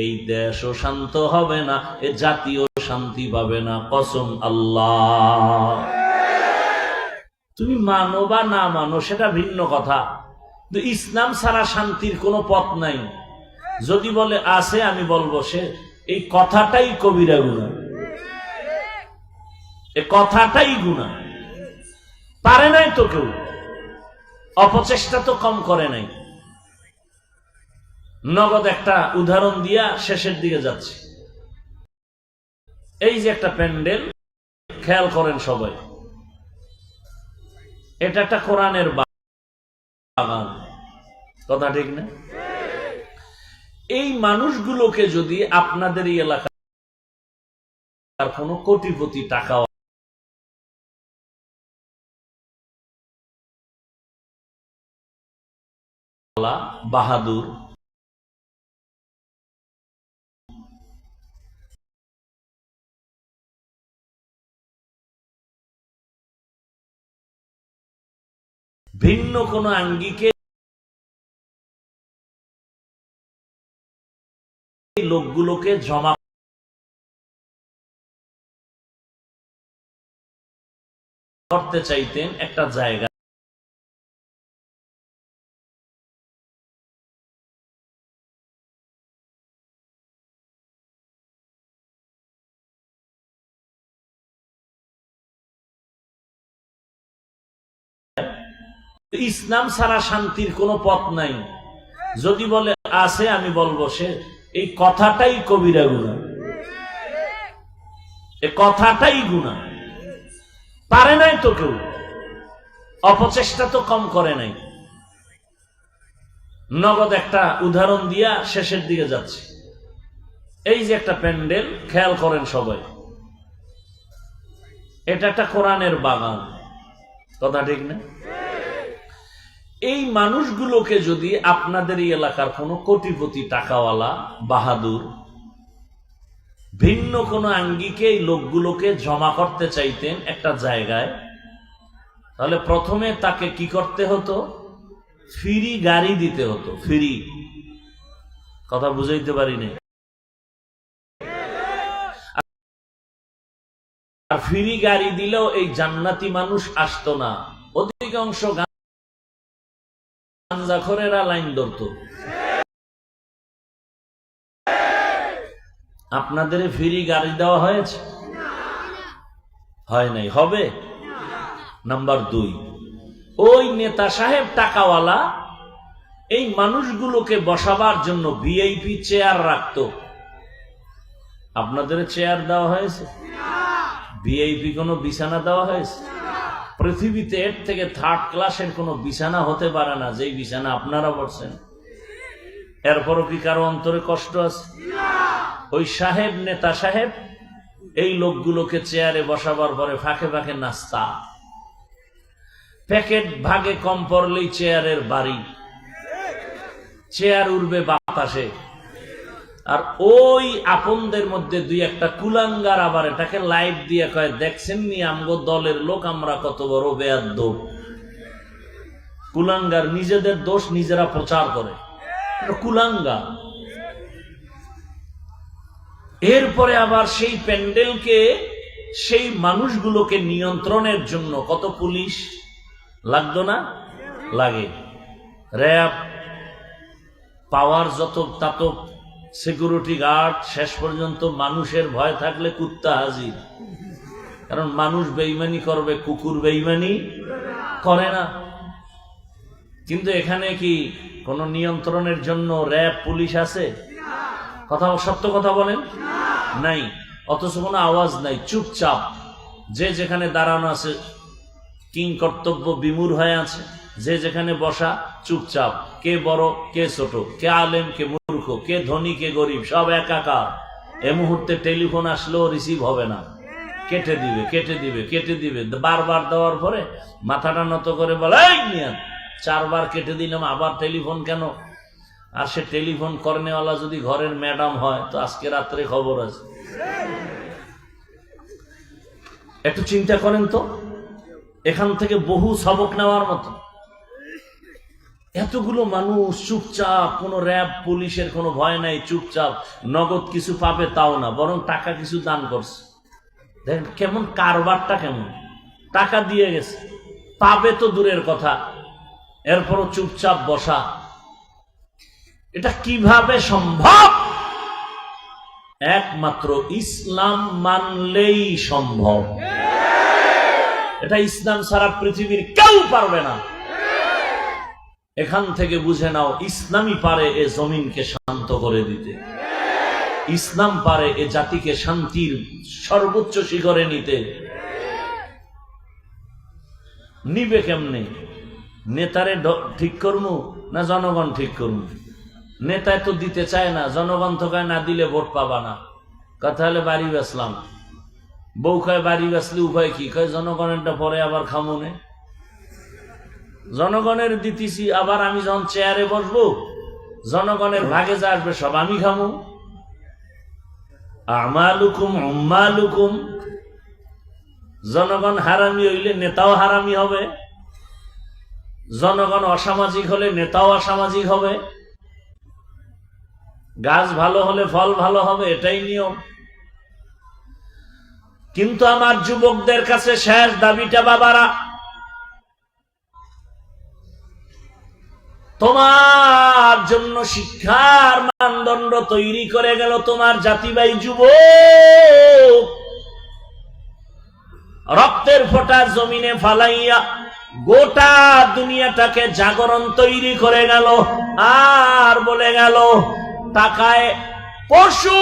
এই দেশও শান্ত হবে না, এ জাতীয় শান্তি পাবে না। কসম আল্লাহ। তুমি মানো বা না মানো সেটা ভিন্ন কথা, কিন্তু ইসলাম ছাড়া শান্তির কোনো পথ নাই। যদি বলে আছে, আমি বলবো সে এই কথাটাই কবিরা গুনাহ, এ কথাটাই গুনাহ। পারে নাই তো কেউ, অপচেষ্টা তো কম করে নাই। নগদ একটা উদাহরণ দিয়া শেষের দিকে যাচ্ছে। এই যে একটা প্যান্ডেল, খেয়াল করেন সবাই, এটা একটা কোরআনের বাগান, কথা ঠিক না? এই মানুষগুলোকে যদি আপনাদের এই এলাকার কোন কোটিপতি টাকা বাহাদুর ভিন্ন কোনো আঙ্গিকে লোকগুলোকে জমা করতে চাইতেন একটা জায়গা। ইসলাম ছাড়া শান্তির কোনো পথ নাই। যদি বলে আছে, আমি বলবো সে এই কথাটাই কবিরা গুনাহ, এই কথাটাই গুনাহ। পারে নাই তো কেউ, অপচেষ্টা তো কম করে নাই। নগদ একটা উদাহরণ দিয়া শেষের দিকে যাচ্ছে। এই যে একটা প্যান্ডেল, খেয়াল করেন সবাই, এটা একটা কোরআনের বাগান, কথা ঠিক না? এই মানুষগুলোকে যদি আপনাদের এই এলাকার কোন কোটিপতি টাকাওয়ালা বাহাদুর ভিন্ন কোন আঙ্গিকে এই লোকগুলোকে জমা করতে চাইতেন একটা জায়গায়, তাহলে প্রথমে তাকে কি করতে হতো? ফ্রি গাড়ি দিতে হতো। ফ্রি, কথা বুঝাইতে পারিনি। আর ফ্রি গাড়ি দিলেও এই জান্নাতি মানুষ আসতো না, অধিকাংশ গাঞ্জাখোরেরা লাইন ধরত। আপনাদের ফ্রি গাড়ি দেওয়া হয়েছে? হয় নাই, হবে। নাম্বার 2, ওই নেতা সাহেব টাকাওয়ালা এই মানুষগুলোকে বসাবার জন্য ভিআইপি চেয়ার রাখতো। আপনাদের চেয়ার দেওয়া হয়েছে? ভিআইপি কোনো বিছানা দেওয়া হয়েছে? পৃথিবীতে এর থেকে 3rd ক্লাসের কোনো বিছানা হতে পারে না, যেই বিছানা আপনারা বসছেন। এরপরও কি কারো অন্তরে কষ্ট আছে? ওই সাহেব, নেতা সাহেব এই লোকগুলোকে চেয়ারে বসাবার পরে ফাঁকে ফাঁকে নাস্তা, প্যাকেট ভাগে কম পড়লেই চেয়ারের বাড়ি, চেয়ার উড়বে বাতাসে। আর ওই আপনদের মধ্যে 2-1টা কুলাঙ্গার আবার এটাকে লাইভ দিয়ে কয়, দেখছেন নি আমগো দলের লোক আমরা কত বড় বেয়াদ্দপ। কুলাঙ্গার, নিজেদের দোষ নিজেরা প্রচার করে, কুলাঙ্গার। এরপরে আবার সেই প্যান্ডেলকে, সেই মানুষগুলোকে নিয়ন্ত্রণের জন্য কত পুলিশ লাগতো না? লাগে। র্যাব, পাওয়ার যত তত সিকিউরিটি গার্ড, শেষ পর্যন্ত মানুষের ভয় থাকলে কুত্তা হাজির। কারণ মানুষ বেঈমানি করবে, কুকুর বেঈমানি করে না। কিন্তু এখানে কি কোন নিয়ন্ত্রণের জন্য র্যাব, পুলিশ আছে? কথা, সত্য কথা বলেন, নাই। অথচ কোনো আওয়াজ নাই, চুপচাপ যে যেখানে দাঁড়ানো আছে কিং কর্তব্য বিমূঢ় হয়ে আছে, যে যেখানে বসা চুপচাপ। কে বড় কে ছোট, কে আলেম কে মূর্খ, কে ধনী কে গরিব, সব একাকার। এ মুহূর্তে টেলিফোন আসলেও রিসিভ হবে না, কেটে দিবে, কেটে দিবে, কেটে দিবে। বারবার দেওয়ার পরে মাথাটা নত করে বলে, 4 বার কেটে দিলাম, আবার টেলিফোন কেন? আর সে টেলিফোন কর্নেওয়ালা যদি ঘরের ম্যাডাম হয় তো আজকে রাত্রে খবর আছে। একটু চিন্তা করেন তো, এখান থেকে বহু সবক নেওয়ার মতো। এতগুলো মানুষ চুপচাপ, কোনো র্যাব পুলিশের কোনো ভয় নাই, চুপচাপ। নগদ কিছু পাবে তাও না, বরং টাকা কিছু দান করছে। দেখেন কেমন কারবারটা, কেমন টাকা দিয়ে গেছে, পাবে তো দূরের কথা, এরপরও চুপচাপ বসা। এটা কিভাবে সম্ভব? একমাত্র ইসলাম মানলেই সম্ভব। এটা ইসলাম ছাড়া পৃথিবীর কেউ পারবে না। এখান থেকে বুঝে নাও, ইসলামই পারে এ জমিনকে শান্ত করে দিতে। ইসলাম পারে এ জাতিকে শান্তির সর্বোচ্চ শিখরে নিতে। নিবে কেমনে? নেতারে ঠিক করবো না জনগণ ঠিক করবো? নেতায় তো দিতে চায় না, জনগণ তো কয় না দিলে ভোট পাবা না। কথা হলে বাড়ি বেচলাম, বউ কয় বাড়ি বেচলে উপায় কি? কয় জনগণেরটা পরে আবার খামুনে। জনগণের দিতেছি, আবার আমি যখন চেয়ারে বসবো জনগণের ভাগে যা আসবে সব আমি খামু। আমালুকুম উম্মালুকুম, জনগণ হারামি হইলে নেতাও হারামি হবে। জনগণ অসামাজিক হলে নেতাও অসামাজিক হবে, গাছ ভালো হলে ফল ভালো হবে, এটাই নিয়ম। কিন্তু আমার যুবকদের কাছে শেষ দাবিটা, বাবারা, তোমার জন্য শিক্ষার মানদণ্ড তৈরি করে গেল তোমার জাতিবাই যুবক, রক্তের ফোঁটা জমিনে ফালাইয়া গোটা দুনিয়াটাকে জাগরণ তৈরি করে গেল। আর বলে গেল টাকায় পশু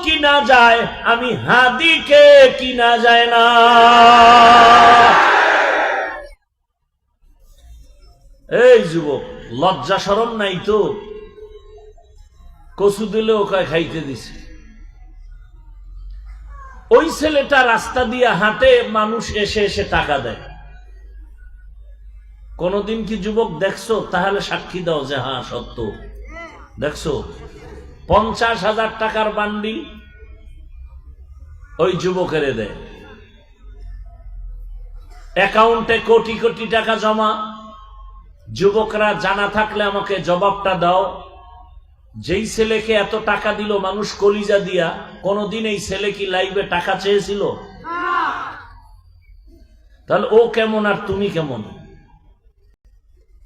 কিনা যায়, আমি হাদিকে কিনা যায় না। এই যুবক, লজ্জা শরম নাই তো? কচু দিলে ওকে খাইতে দিছে। ওই ছেলেটা রাস্তা দিয়ে হাঁটে, মানুষ এসে এসে টাকা দেয়। কোনদিন কি যুবক দেখছো? তাহলে সাক্ষী দাও যে হ্যাঁ সত্য। দেখছো 50,000 টাকার বান্ডিল ওই যুবকের দেয়, অ্যাকাউন্টে কোটি কোটি টাকা জমা। যুবকরা জানা থাকলে আমাকে জবাবটা দাও, যেই ছেলেকে এত টাকা দিল মানুষ কলিজা দিয়া, কোনদিন এই ছেলে কি লাইভে টাকা চেয়েছিল? তাহলে ও কেমন আর তুমি কেমন?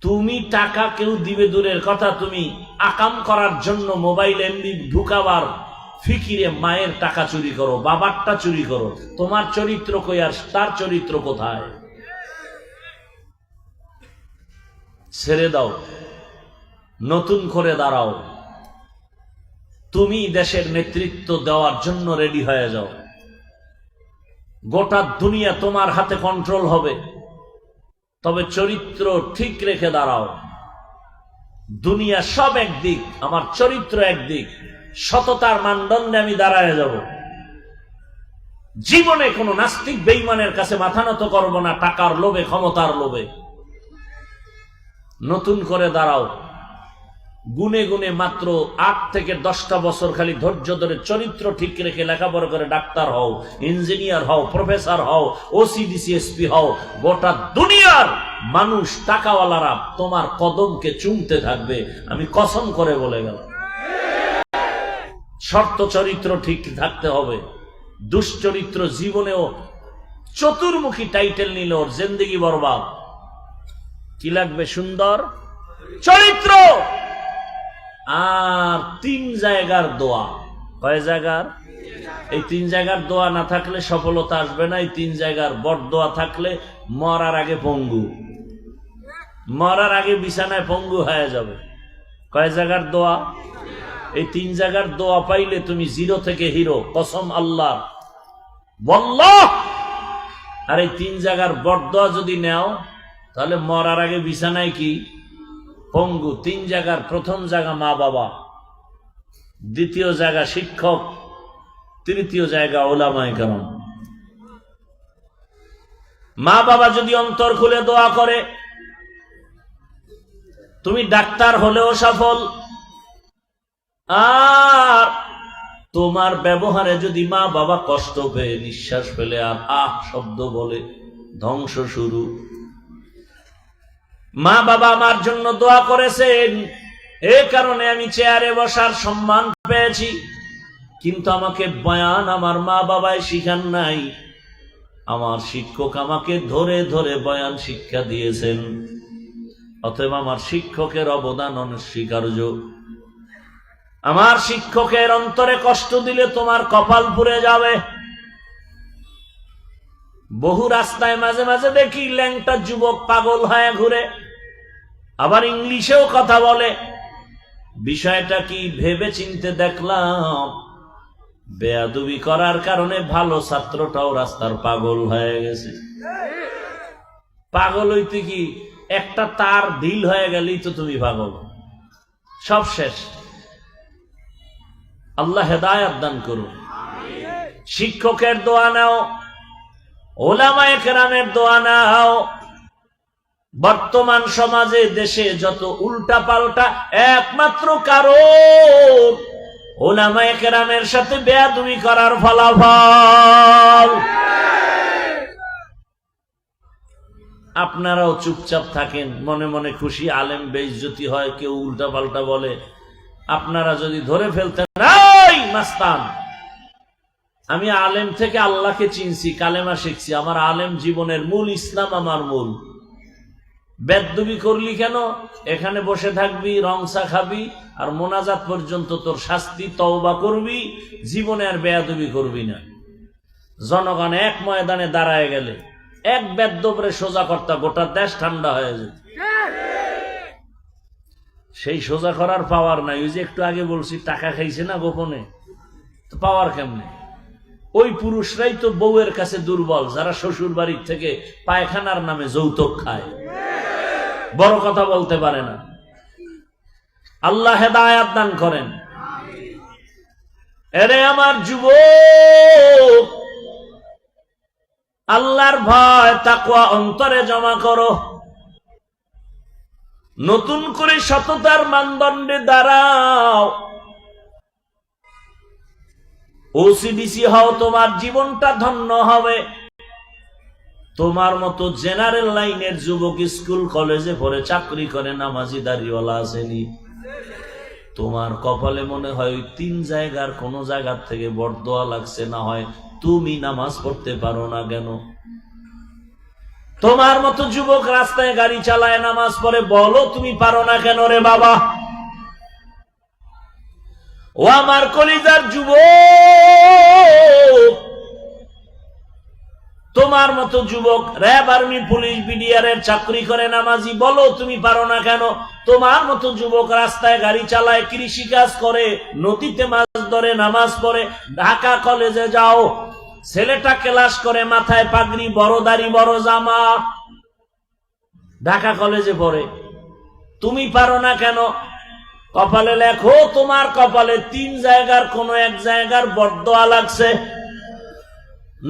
তুমি টাকা কেউ দিবে দূরের কথা, তুমি আকাম করার জন্য মোবাইল এমবি ঢুকাবার ফিকিরে মায়ের টাকা চুরি করো, বাবারটা চুরি করো। তোমার চরিত্র কই আর তার চরিত্র কোথায়? ছেড়ে দাও, নতুন করে দাঁড়াও। তুমি দেশের নেতৃত্ব দেওয়ার জন্য রেডি হয়ে যাও। গোটা দুনিয়া তোমার হাতে কন্ট্রোল হবে, তবে চরিত্র ঠিক রেখে দাঁড়াও। দুনিয়া সব একদিক, আমার চরিত্র একদিক। সততার মানদণ্ডে আমি দাঁড়ায় যাব। জীবনে কোনো নাস্তিক বেঈমানের কাছে মাথা নত করব না, টাকার লোভে, ক্ষমতার লোভে। নতুন করে দাঁড়াও। গুনে গুনে মাত্র 8 থেকে 10টা বছর খালি ধৈর্য ধরে চরিত্র ঠিক রেখে লেখাপড়া করে ডাক্তার হও, ইঞ্জিনিয়ার হও, প্রফেসর হও, ওসিডিসি এসপি হও। গোটা দুনিয়ার মানুষ, টাকাওয়ালারা তোমার কদমকে চুমতে থাকবে, আমি কসম করে বলে গেলাম। শর্ত চরিত্র ঠিক থাকতে হবে। দুশ্চরিত্র জীবনেও চতুর্মুখী টাইটেল নিল, ওর জিন্দেগি বরবাদ। কি লাগবে? সুন্দর চরিত্র আর 3 জায়গার দোয়া। কয় জায়গার? এই 3 জায়গার দোয়া না থাকলে সফলতা আসবে না। এই 3 জায়গার বড় দোয়া থাকলে মরার আগে পঙ্গু, মরার আগে বিছানায় পঙ্গু হয়ে যাবে। কয় জায়গার দোয়া? এই 3 জায়গার দোয়া পাইলে তুমি 0 থেকে হিরো, কসম আল্লাহ বল্লাহ। আর এই 3 জায়গার বড় দোয়া যদি নেও, তাহলে মরার আগে বিছানায় কি? পঙ্গু। 3 জায়গার প্রথম জায়গা মা বাবা, দ্বিতীয় জায়গা শিক্ষক, তৃতীয় জায়গা ওলামায়ে কেরাম। মা বাবা যদি অন্তর খুলে দোয়া করে, তুমি ডাক্তার হলেও সফল। আর তোমার ব্যবহারে যদি মা বাবা কষ্ট পেয়ে, নিঃশ্বাস ফেলে আর আহ শব্দ বলে, ধ্বংস শুরু। মা বাবা আমার জন্য দোয়া করেছেন, এই কারণে আমি চেয়ারে বসার সম্মান পেয়েছি। কিন্তু আমাকে বয়ান আমার মা বাবাই শিখান নাই। আমার শিক্ষক আমাকে ধরে ধরে বয়ান শিক্ষা দিয়েছেন। অতএব আমার শিক্ষকের অবদান অনস্বীকার্য। আমার শিক্ষকের অন্তরে কষ্ট দিলে তোমার কপাল পুড়ে যাবে। বহু রাস্তায় মাঝে মাঝে দেখি ল্যাংটা যুবক পাগল হয়ে ঘুরে, আবার ইংলিশেও কথা বলে। বিষয়টা কি ভেবে চিনতে দেখলাম, বেয়াদবি করার কারণে ভালো ছাত্রটাও রাস্তার পাগল হয়ে গেছে। পাগল হইতে কি একটা তার ঢিল হয়ে গেলেই তো তুমি পাগল, সব শেষ। আল্লাহ হেদায়েত দান করুন। শিক্ষকের দোয়া নাও, ওলামায়ে কেরামের দোয়া নাও। বর্তমান সমাজে দেশে যত উল্টা পাল্টা, একমাত্র কারণ ওলামায়ে কেরামের সাথে বেয়াদবি করার ফলাফল। আপনারাও চুপচাপ থাকেন, মনে মনে খুশি, আলেম বেইজ্জতি হয়, কেউ উল্টা পাল্টা বলে। আপনারা যদি ধরে ফেলতেন, এই মাস্তান, আমি আলেম থেকে আল্লাহকে চিনছি, কালেমা শিখছি, আমার আলেম জীবনের মূল, ইসলাম আমার মূল, বেদবি করলি কেন? এখানে বসে থাকবি, রংসা খাবি, আর মোনাজাত পর্যন্ত তোর শাস্তি, তওবা করবি, জীবনে আর বেয়াদবি করবি না। জনগণ এক ময়দানে দাঁড়ায় গেলে এক বেদ্যপরে সোজা কর্তা, গোটা দেশ ঠান্ডা হয়ে যেত। সেই সোজা করার পাওয়ার নাই। ওই যে একটু আগে বলছি, টাকা খাইছে না গোপনে, তো পাওয়ার কেমনে? ওই পুরুষরাই তো বউয়ের কাছে দুর্বল, যারা শ্বশুর বাড়ির থেকে পায়খানার নামে যৌতুক খায়, বড় কথা বলতে পারে না। আল্লাহ হেদায়াত দান করেন। এরে আমার যুবক, আল্লাহর ভয় তাকওয়া অন্তরে জমা করো, নতুন করে সততার মানদণ্ডে দাঁড়াও, ওসিডিসি হও, তোমার জীবনটা ধন্য হবে। তোমার মতো জেনারেল লাইনের যুবক স্কুল কলেজে পড়ে চাকরি করে, নামাজি দাড়িওয়ালা আসেনি। তোমার কপালে মনে হয় ওই 3 জায়গার কোন জায়গার থেকে বরদোয়া লাগছে, না হয় তুমি নামাজ পড়তে পারো না কেন? তোমার মতো যুবক রাস্তায় গাড়ি চালায়, নামাজ পড়ে, বলো তুমি পারো না কেন রে বাবা? ও আমার কলিজার যুবক, তোমার মতো যুবক র্যাব, আর্মি, পুলিশ, বিডিআর এর চাকরি করে, নামাজি, বলো তুমি পারো না কেন? তোমার মতো যুবক রাস্তায় গাড়ি চালায়, কৃষি কাজ করে, নদীতে মাছ ধরে, নামাজ পড়ে, ঢাকা কলেজে যাও, ছেলেটা ক্লাস করে, মাথায় পাগড়ি, বড় দাড়ি, বড় জামা, ঢাকা কলেজে পড়ে, তুমি পারো না কেন? কপালে লেখো, তোমার কপালে 3 জায়গার কোন এক জায়গার বরদোয়া লাগছে,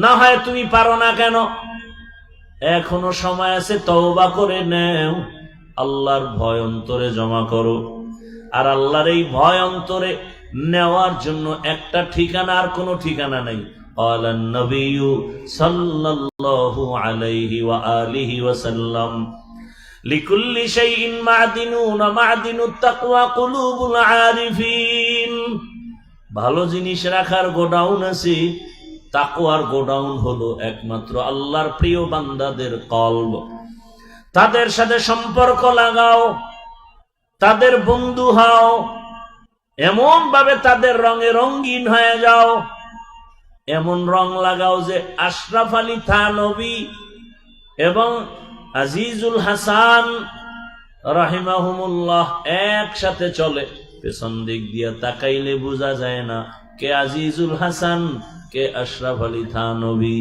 না হয় তুমি পারো না কেন? এখনো সময় আছে, তওবা করে নেও, আল্লাহর ভয় অন্তরে জমা করো। আর আল্লাহর এই ভয় অন্তরে নেওয়ার জন্য একটা ঠিকানা, আর কোনো ঠিকানা নাই। ক্বালান নবিয়্যু সাল্লাল্লাহু আলাইহি ওয়া আলিহি ওয়াসাল্লাম, লিকুল্লি শাইইন মা'দিনুন, মা'দিনুত তাকওয়া কুলুবুল আরিফিন। ভালো জিনিস রাখার গোডাউন আছে, তাকওয়ার গোডাউন হলো একমাত্র আল্লাহর প্রিয় বান্দাদের কলব। তাদের সাথে সম্পর্ক লাগাও, তাদের বন্ধু হও, এমন ভাবে তাদের রঙে রঙিন হয়ে যাও, এমন রং লাগাও যে আশরাফ আলী থানভী এবং আজিজুল হাসান রাহিমাহুমুল্লাহ একসাথে চলে, পেছন দিক দিয়ে তাকাইলে বোঝা যায় না কে আজিজুল হাসান, কে আশরাফ আলী থানভী।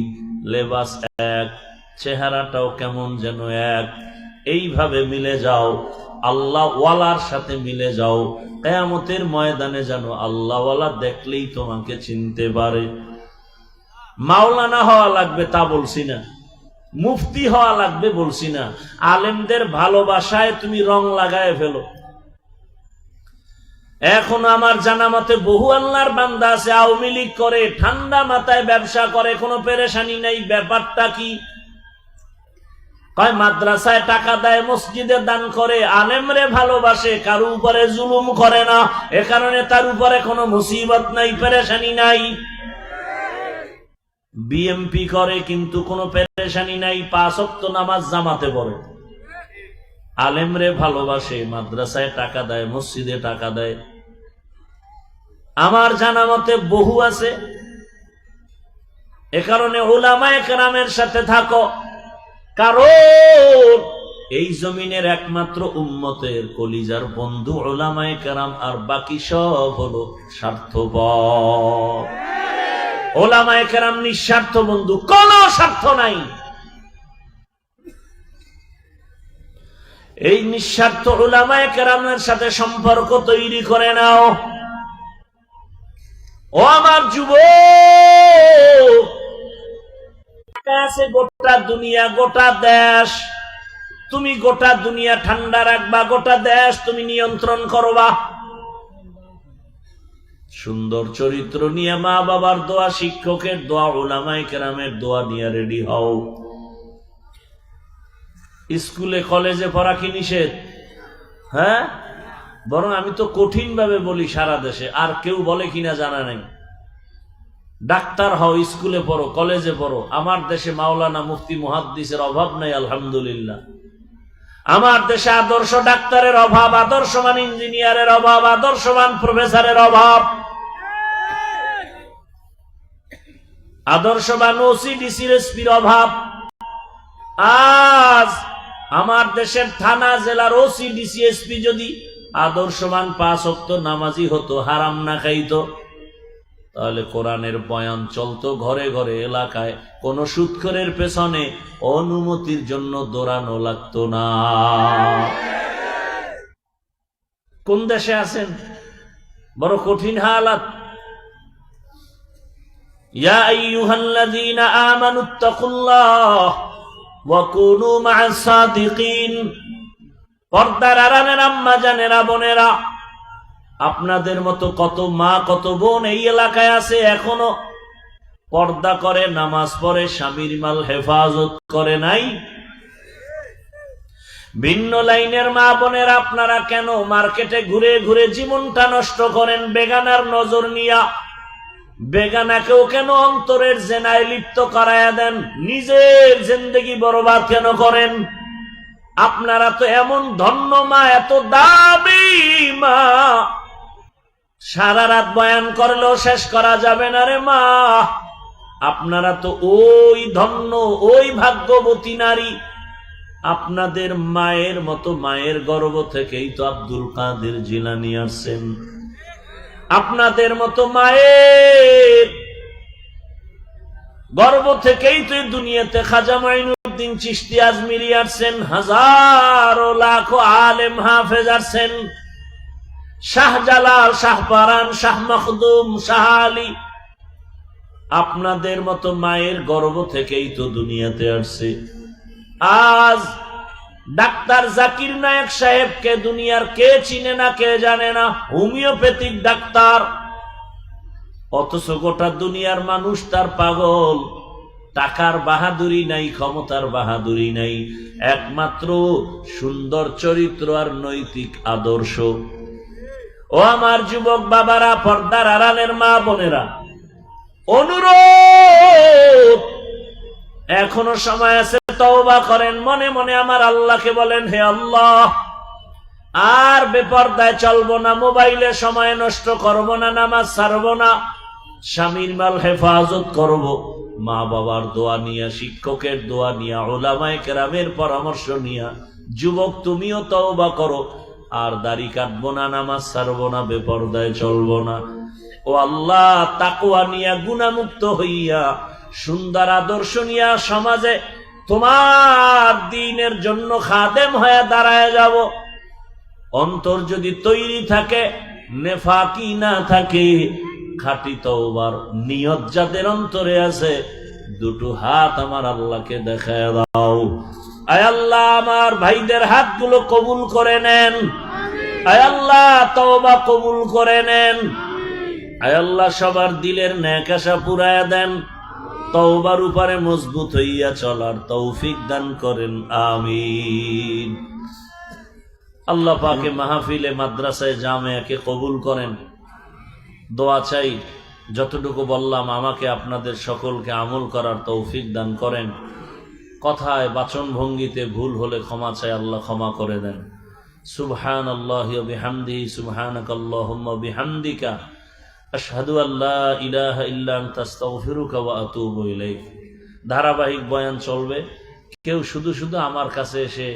লেবাস এক, চেহারাটাও কেমন যেন এক। এইভাবে মিলে যাও, আল্লাহ ওয়ালার সাথে মিলে যাও। কিয়ামতের ময়দানে যেন আল্লাহ ওয়ালা দেখলেই তোমাকে চিনতে পারে। মাওলানা হওয়া লাগবে তা বলছি না, মুফতি হওয়া লাগবে বলছি না। আলেমদের ভালোবাসায় তুমি রং লাগায় ফেলো। এখন আমার জানা মতে বহু আল্লাহর বান্দা আছে, আওয়ামী লীগ করে, ঠান্ডা মাথায় ব্যবসা করে, কোনো পেরেশানি নেই। ব্যাপারটা কি? কয় মাদ্রাসায় টাকা দেয়, মসজিদে দান করে, আলেমরে ভালোবাসে, কারো উপরে জুলুম করে না, এ কারণে তার উপরে কোনো মুসিবত নাই, পেরেশানি নাই। বিএমপি করে কিন্তু কোনো পেরেশানি নাই, 5 ওয়াক্ত নামাজ জামাতে পড়ে, আলেমরে ভালোবাসে, মাদ্রাসায় টাকা দেয়, মসজিদে টাকা দেয়। আমার জানা মতে বহু আছে। এ কারণে উলামায়ে কেরামের সাথে থাকো, কারণ এই জমিনের একমাত্র উম্মতের কলিজার বন্ধু উলামায়ে কেরাম, আর বাকি সব হলো স্বার্থপর। উলামায়ে কেরাম নিঃস্বার্থ বন্ধু, কোনো স্বার্থ নাই। এই নিঃস্বার্থ উলামায়ে কেরামের সাথে সম্পর্ক তৈরি করে নাও। ও আমার যুবক, আছে গোটা দুনিয়া, গোটা দেশ, তুমি গোটা দুনিয়া ঠান্ডা রাখবা, গোটা দেশ তুমি নিয়ন্ত্রণ করবা। সুন্দর চরিত্র নিয়ে, মা বাবার দোয়া, শিক্ষকের দোয়া, উলামায়ে কেরামের দোয়া নিয়ে রেডি হও। স্কুলে কলেজে পড়া কি নিষেধ? হ্যাঁ, বরং আমি তো কঠিন ভাবে বলি সারা দেশে, আর কেউ বলে কিনা জানা নাই। ডাক্তার হও, স্কুলে পড়ো, কলেজে পড়ো। আমার দেশে মাওলানা মুফতি মুহাদ্দিসের অভাব নাই, আলহামদুলিল্লাহ। আমার দেশে আদর্শ ডাক্তারের অভাব, আদর্শবান ইঞ্জিনিয়ারের অভাব, আদর্শবান প্রফেসরের অভাব, আদর্শবান ওসি ডিসির এসপির অভাব। আজ আমার দেশের থানা জেলার ওসি ডিসি এসপি যদি আদর্শবান 5 ওয়াক্ত নামাজি হতো, হারাম না খাইতো, তাহলে কোরআনের বয়ান চলতো ঘরে ঘরে, এলাকায় কোন সুদখোরের পেছনে অনুমতির জন্য দৌড়ানো লাগতো না। কোন দেশে আছেন? বড় কঠিন হালাত। ইয়া আইয়ুহাল্লাযীনা আমানুত্তাকুল্লাহ ওয়া কুনু মা'আস সাদিকিন। পর্দার আড়ালের আম্মা জানেরা, বোনেরা, আপনাদের মতো কত মা কত বোন এই এলাকায় আছে, এখনো পর্দা করে, নামাজ পড়ে, স্বামীর মাল হেফাজত করে নাই। ভিন্ন লাইনের মা বোনেরা, আপনারা কেন মার্কেটে ঘুরে ঘুরে জীবনটা নষ্ট করেন বেগানার নজর নিয়া? বেগানাকেও কেন অন্তরের জেনায় লিপ্ত করায়া দেন? নিজের জিন্দেগি বরবাদ কেন করেন? আপনারা তো এমন ধন্য মা, এত দামি মা, সারা রাত বয়ান করলেও শেষ করা যাবে না রে মা। আপনারা তো ওই ধন্য, ওই ভাগ্যবতী নারী। আপনাদের মায়ের মতো মায়ের গর্ভ থেকেই তো আব্দুল কাদের জিলানী আসছেন। আপনাদের মতো মায়ের গর্ভ থেকেই তো দুনিয়াতে খাজা মাইনুদ্দিন চিশতি আজমিরি আসছেন, হাজারো লাখো আলেম হাফেজ আসছেন, শাহজালাল, শাহপারান, শাহ মখদুম, শাহ আলী। আপনাদের মতো মায়ের গর্ভ থেকেই তো দুনিয়াতে আসছে। আজ ডাক্তার জাকির নায়েক সাহেবকে দুনিয়ার কে চিনে না, কে জানে না? Homeopathic doctor. অথচ গোটা দুনিয়ার মানুষ তার পাগল। টাকার বাহাদুরি নাই, ক্ষমতার বাহাদুরি নাই, একমাত্র সুন্দর চরিত্র আর নৈতিক আদর্শ। ও আমার যুবক বাবারা, পর্দার আড়ালের মা বোনেরা, অনুরোধ, এখনো সময় আছে, তওবা করেন। মনে মনে আমার আল্লাহকে বলেন, হে আল্লাহ, আর বেপর্দায় চলবো না, মোবাইলে সময় নষ্ট করবো না, নামাজ ছাড়বো না, স্বামীর মাল হেফাজত করব, মা বাবার দোয়া নিয়া, শিক্ষকের দোয়া নিয়া, উলামায়ে কেরামের পরামর্শ নিয়া। যুবক, তুমিও তওবা করো, আর দাড়ি কাটবো না, নামাজ ছাড়বো না, বেপর্দায় চলবো না। ও আল্লাহ, তাকওয়া নিয়া, গুনাহমুক্ত হইয়া, সুন্দর আদর্শ নিয়া সমাজে তোমার দ্বীনের জন্য খাদেম হয়ে দাঁড়ায় যাব। অন্তর যদি তৈরি থাকে, নেফাকি না থাকে, খাঁটি তওবার নিয়ত যাদের অন্তরে আছে, দুটো হাত আমার আল্লাহকে দেখায় দাও। আয় আল্লাহ, আমার ভাইদের হাতগুলো কবুল করে নেন। আয় আল্লাহ, তওবা কবুল করে নেন। আয় আল্লাহ, সবার দিলের নেক আশা পুরায়া দেন। তওবার উপরে মজবুত হইয়া চলার তৌফিক দান করেন, আমিন। আল্লাহ পাকে মাহফিলে, মাদ্রাসায়, জামিয়াকে কবুল করেন। দোয়া চাই, যতটুকু বললাম আমাকে আপনাদের সকলকে আমল করার তৌফিক দান করেন। কথায়, বাচন ভঙ্গিতে ভুল হলে ক্ষমা চাই, আল্লাহ ক্ষমা করে দেন। সুবহানাল্লাহি ওয়া বিহামদিহি, সুবহানাকাল্লাহুম্মা ওয়া বিহামদিকা, আশহাদু আল্লা ইলাহা ইল্লা আনতা, আস্তাগফিরুকা ওয়া আতুবু ইলাইক। ধারাবাহিক বয়ান চলবে। কেউ শুধু শুধু আমার কাছে এসে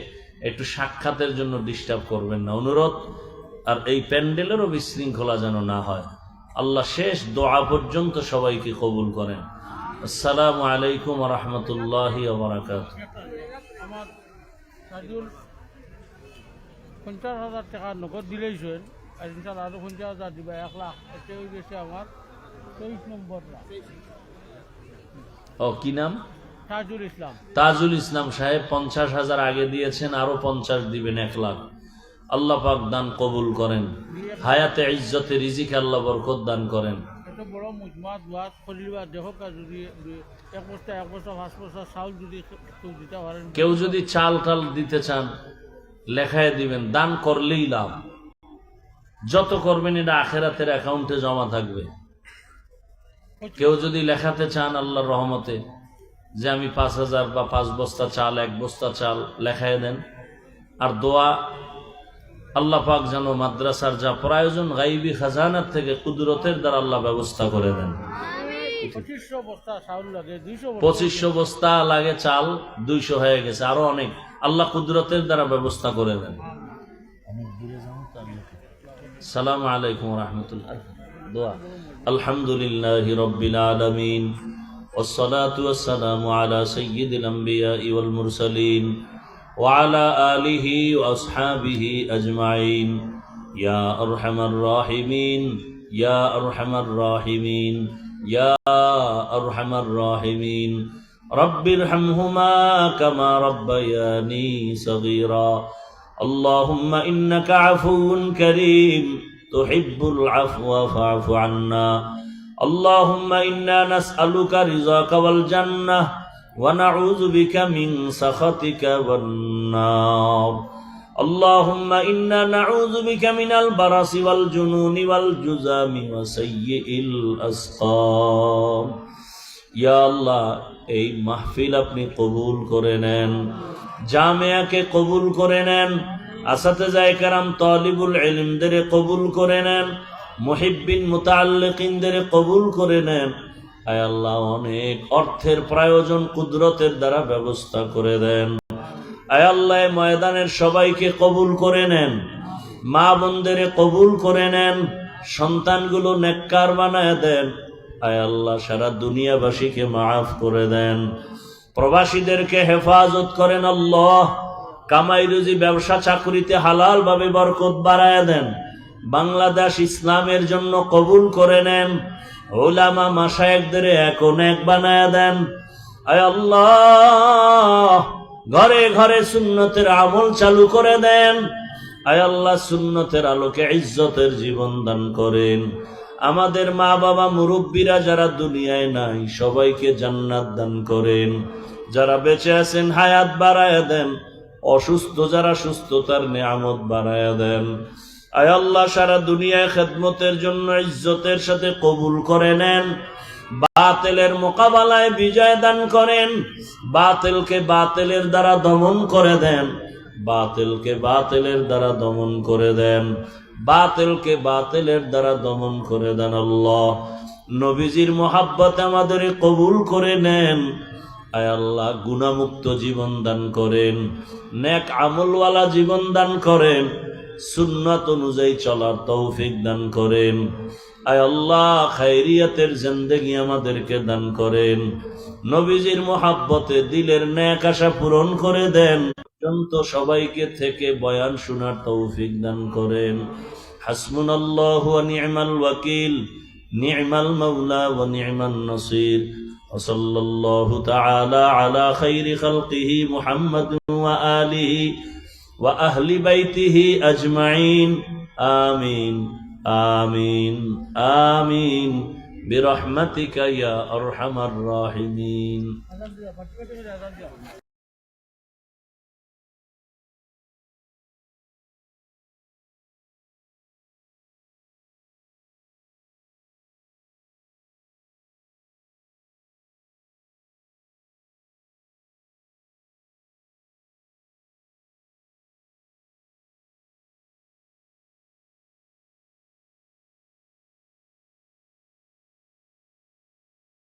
একটু সাক্ষাতের জন্য ডিস্টার্ব করবেন না, অনুরোধ। আর এই প্যান্ডেলেরও বিশৃঙ্খলা যেন না হয়। আল্লাহ শেষ দোয়া পর্যন্ত সবাইকে কবুল করেন। আসসালামু আলাইকুম ওয়া রাহমাতুল্লাহি ওয়া বারাকাতুহু। আমার 50,000 টাকা নগদ দিলেইছেন, আর ইনশাআল্লাহ আরো 50,000 দিবা, 1 লাখ। এটা হয়ে গেছে আমার 23 নম্বর। ও, কি নাম? তাজুল ইসলাম। তাজুল ইসলাম সাহেব 50,000 আগে দিয়েছেন, আরো 50 দিবেন, 1 লাখ। আল্লাহ পাক দান কবুল করেন। হায়াতে ইজ্জতে রিজিকে আল্লাহ বরকত দান করেন। একটা বড় মুজমা দোয়াত করিবা দেখো যদি 1 বস্তা 5 বস্তা চাউল যদি কেউ দিতে পারেন, কেউ যদি চাল টাল দিতে চান লেখায় দিবেন, দান করলেই লাভ। যত করবেন এটা আখেরাতের অ্যাকাউন্টে জমা থাকবে। কেউ যদি লেখাতে চান আল্লাহর রহমতে যে আমি 5,000 বা 5 বস্তা চাল, 1 বস্তা চাল লেখায় দেন। আর দোয়া আল্লাহ পাক যেন মাদ্রাসার যা প্রয়োজন গাইবি খাজানার থেকে কুদরতের দ্বারা আল্লাহ ব্যবস্থা করে দেন। 2500 বস্তা চাউল লাগে, 2500 বস্তা লাগে চাল, 200 হয়ে গেছে, আরো অনেক আল্লাহ কুদরতের দ্বারা ব্যবস্থা করে দেন। সালামু আলাইকুম ওয়া রাহমাতুল্লাহ। দোয়া আলহামদুলিল্লাহি রাব্বিল আলামিন والصلاة والسلام على سيد الأنبياء والمرسلين وعلى آله وأصحابه أجمعين يا أرحم الراحمين يا أرحم الراحمين يا أرحم الراحمين رب ارحمهما كما ربياني صغيرا اللهم إنك عفو كريم تحب العفو فاعف عنا اللهم إنا نسألك رضاك والجنة ونعوذ بك من سخطك والنار اللهم إنا نعوذ بك من البرص والجنون والجذام وسيء الأسقام يا الله এই মাহফিল আপনি কবুল করে নেন, জামিয়াকে কবুল করে নেন, আসাতেজায়ে কেরাম তালিবুল ইলমদের কবুল করে নেন, মুহিব্বিন মুতাআল্লিকিনদের কবুল করে নেন। আয় আল্লাহ অনেক অর্থের প্রয়োজন কুদরতের দ্বারা ব্যবস্থা করে দেন। আয় আল্লাহ ময়দানের সবাইকে কবুল করে নেন, মা বোনদের কবুল করে নেন, সন্তানগুলো নেককার বানায় দেন। আয় আল্লাহ সারা দুনিয়াবাসীকে মাফ করে দেন, প্রবাসীদেরকে হেফাজত করেন আল্লাহ, কামাই রুজি ব্যবসা চাকরিতে হালাল ভাবে বরকত বাড়ায় দেন, বাংলাদেশ ইসলামের জন্য কবুল করে নেন, উলামা মাশায়েখদের এখন এক বানায় দেন। আয় আল্লাহ ঘরে ঘরে সুন্নতের আমল চালু করে দেন। আয় আল্লাহ সুন্নতের আলোকে ইজ্জতের জীবন দান করেন। আমাদের মা বাবা মুরব্বীরা যারা দুনিয়ায় নাই সবাইকে জান্নাত দান করেন, যারা বেঁচে আছেন হায়াত বাড়ায় দেন, অসুস্থ যারা সুস্থতার নিয়ামত বাড়ায় দেন। আয় আল্লাহ সারা দুনিয়ায় খেদমতের জন্য ইজ্জতের সাথে কবুল করে নেন, বাতিলের মোকাবেলায় বিজয় দান করেন, বাতিলকে বাতিলের দ্বারা দমন করে দেন, বাতিলকে বাতিলের দ্বারা দমন করে দেন, বাতিলকে বাতিলের দ্বারা দমন করে দেন। আল্লাহ নবীজির মোহাব্বত আমাদের কবুল করে নেন। আয় আল্লাহ গুনাহমুক্ত জীবন দান করেন, নেক আমলওয়ালা জীবন দান করেন, সুন্নাত অনুযায়ী চলার তৌফিক দান করেন। আয় আল্লাহ খায়রিয়াতের জিন্দেগি আমাদেরকে দান করেন, নবীজির মোহাব্বতে দিলের নেক আশা পূরণ করে দেন, পর্যন্ত সবাইকে থেকে বয়ান শোনার তৌফিক দান করেন। হাসবুনাল্লাহু ওয়া নি'মাল ওয়াকিল, নি'মাল মাওলা ওয়া নি'মান নাসির। وصلى الله تعالى على خير خلقه محمد وآله وأهل بيته أجمعين آمين آمين آمين برحمتك يا أرحم الراحمين.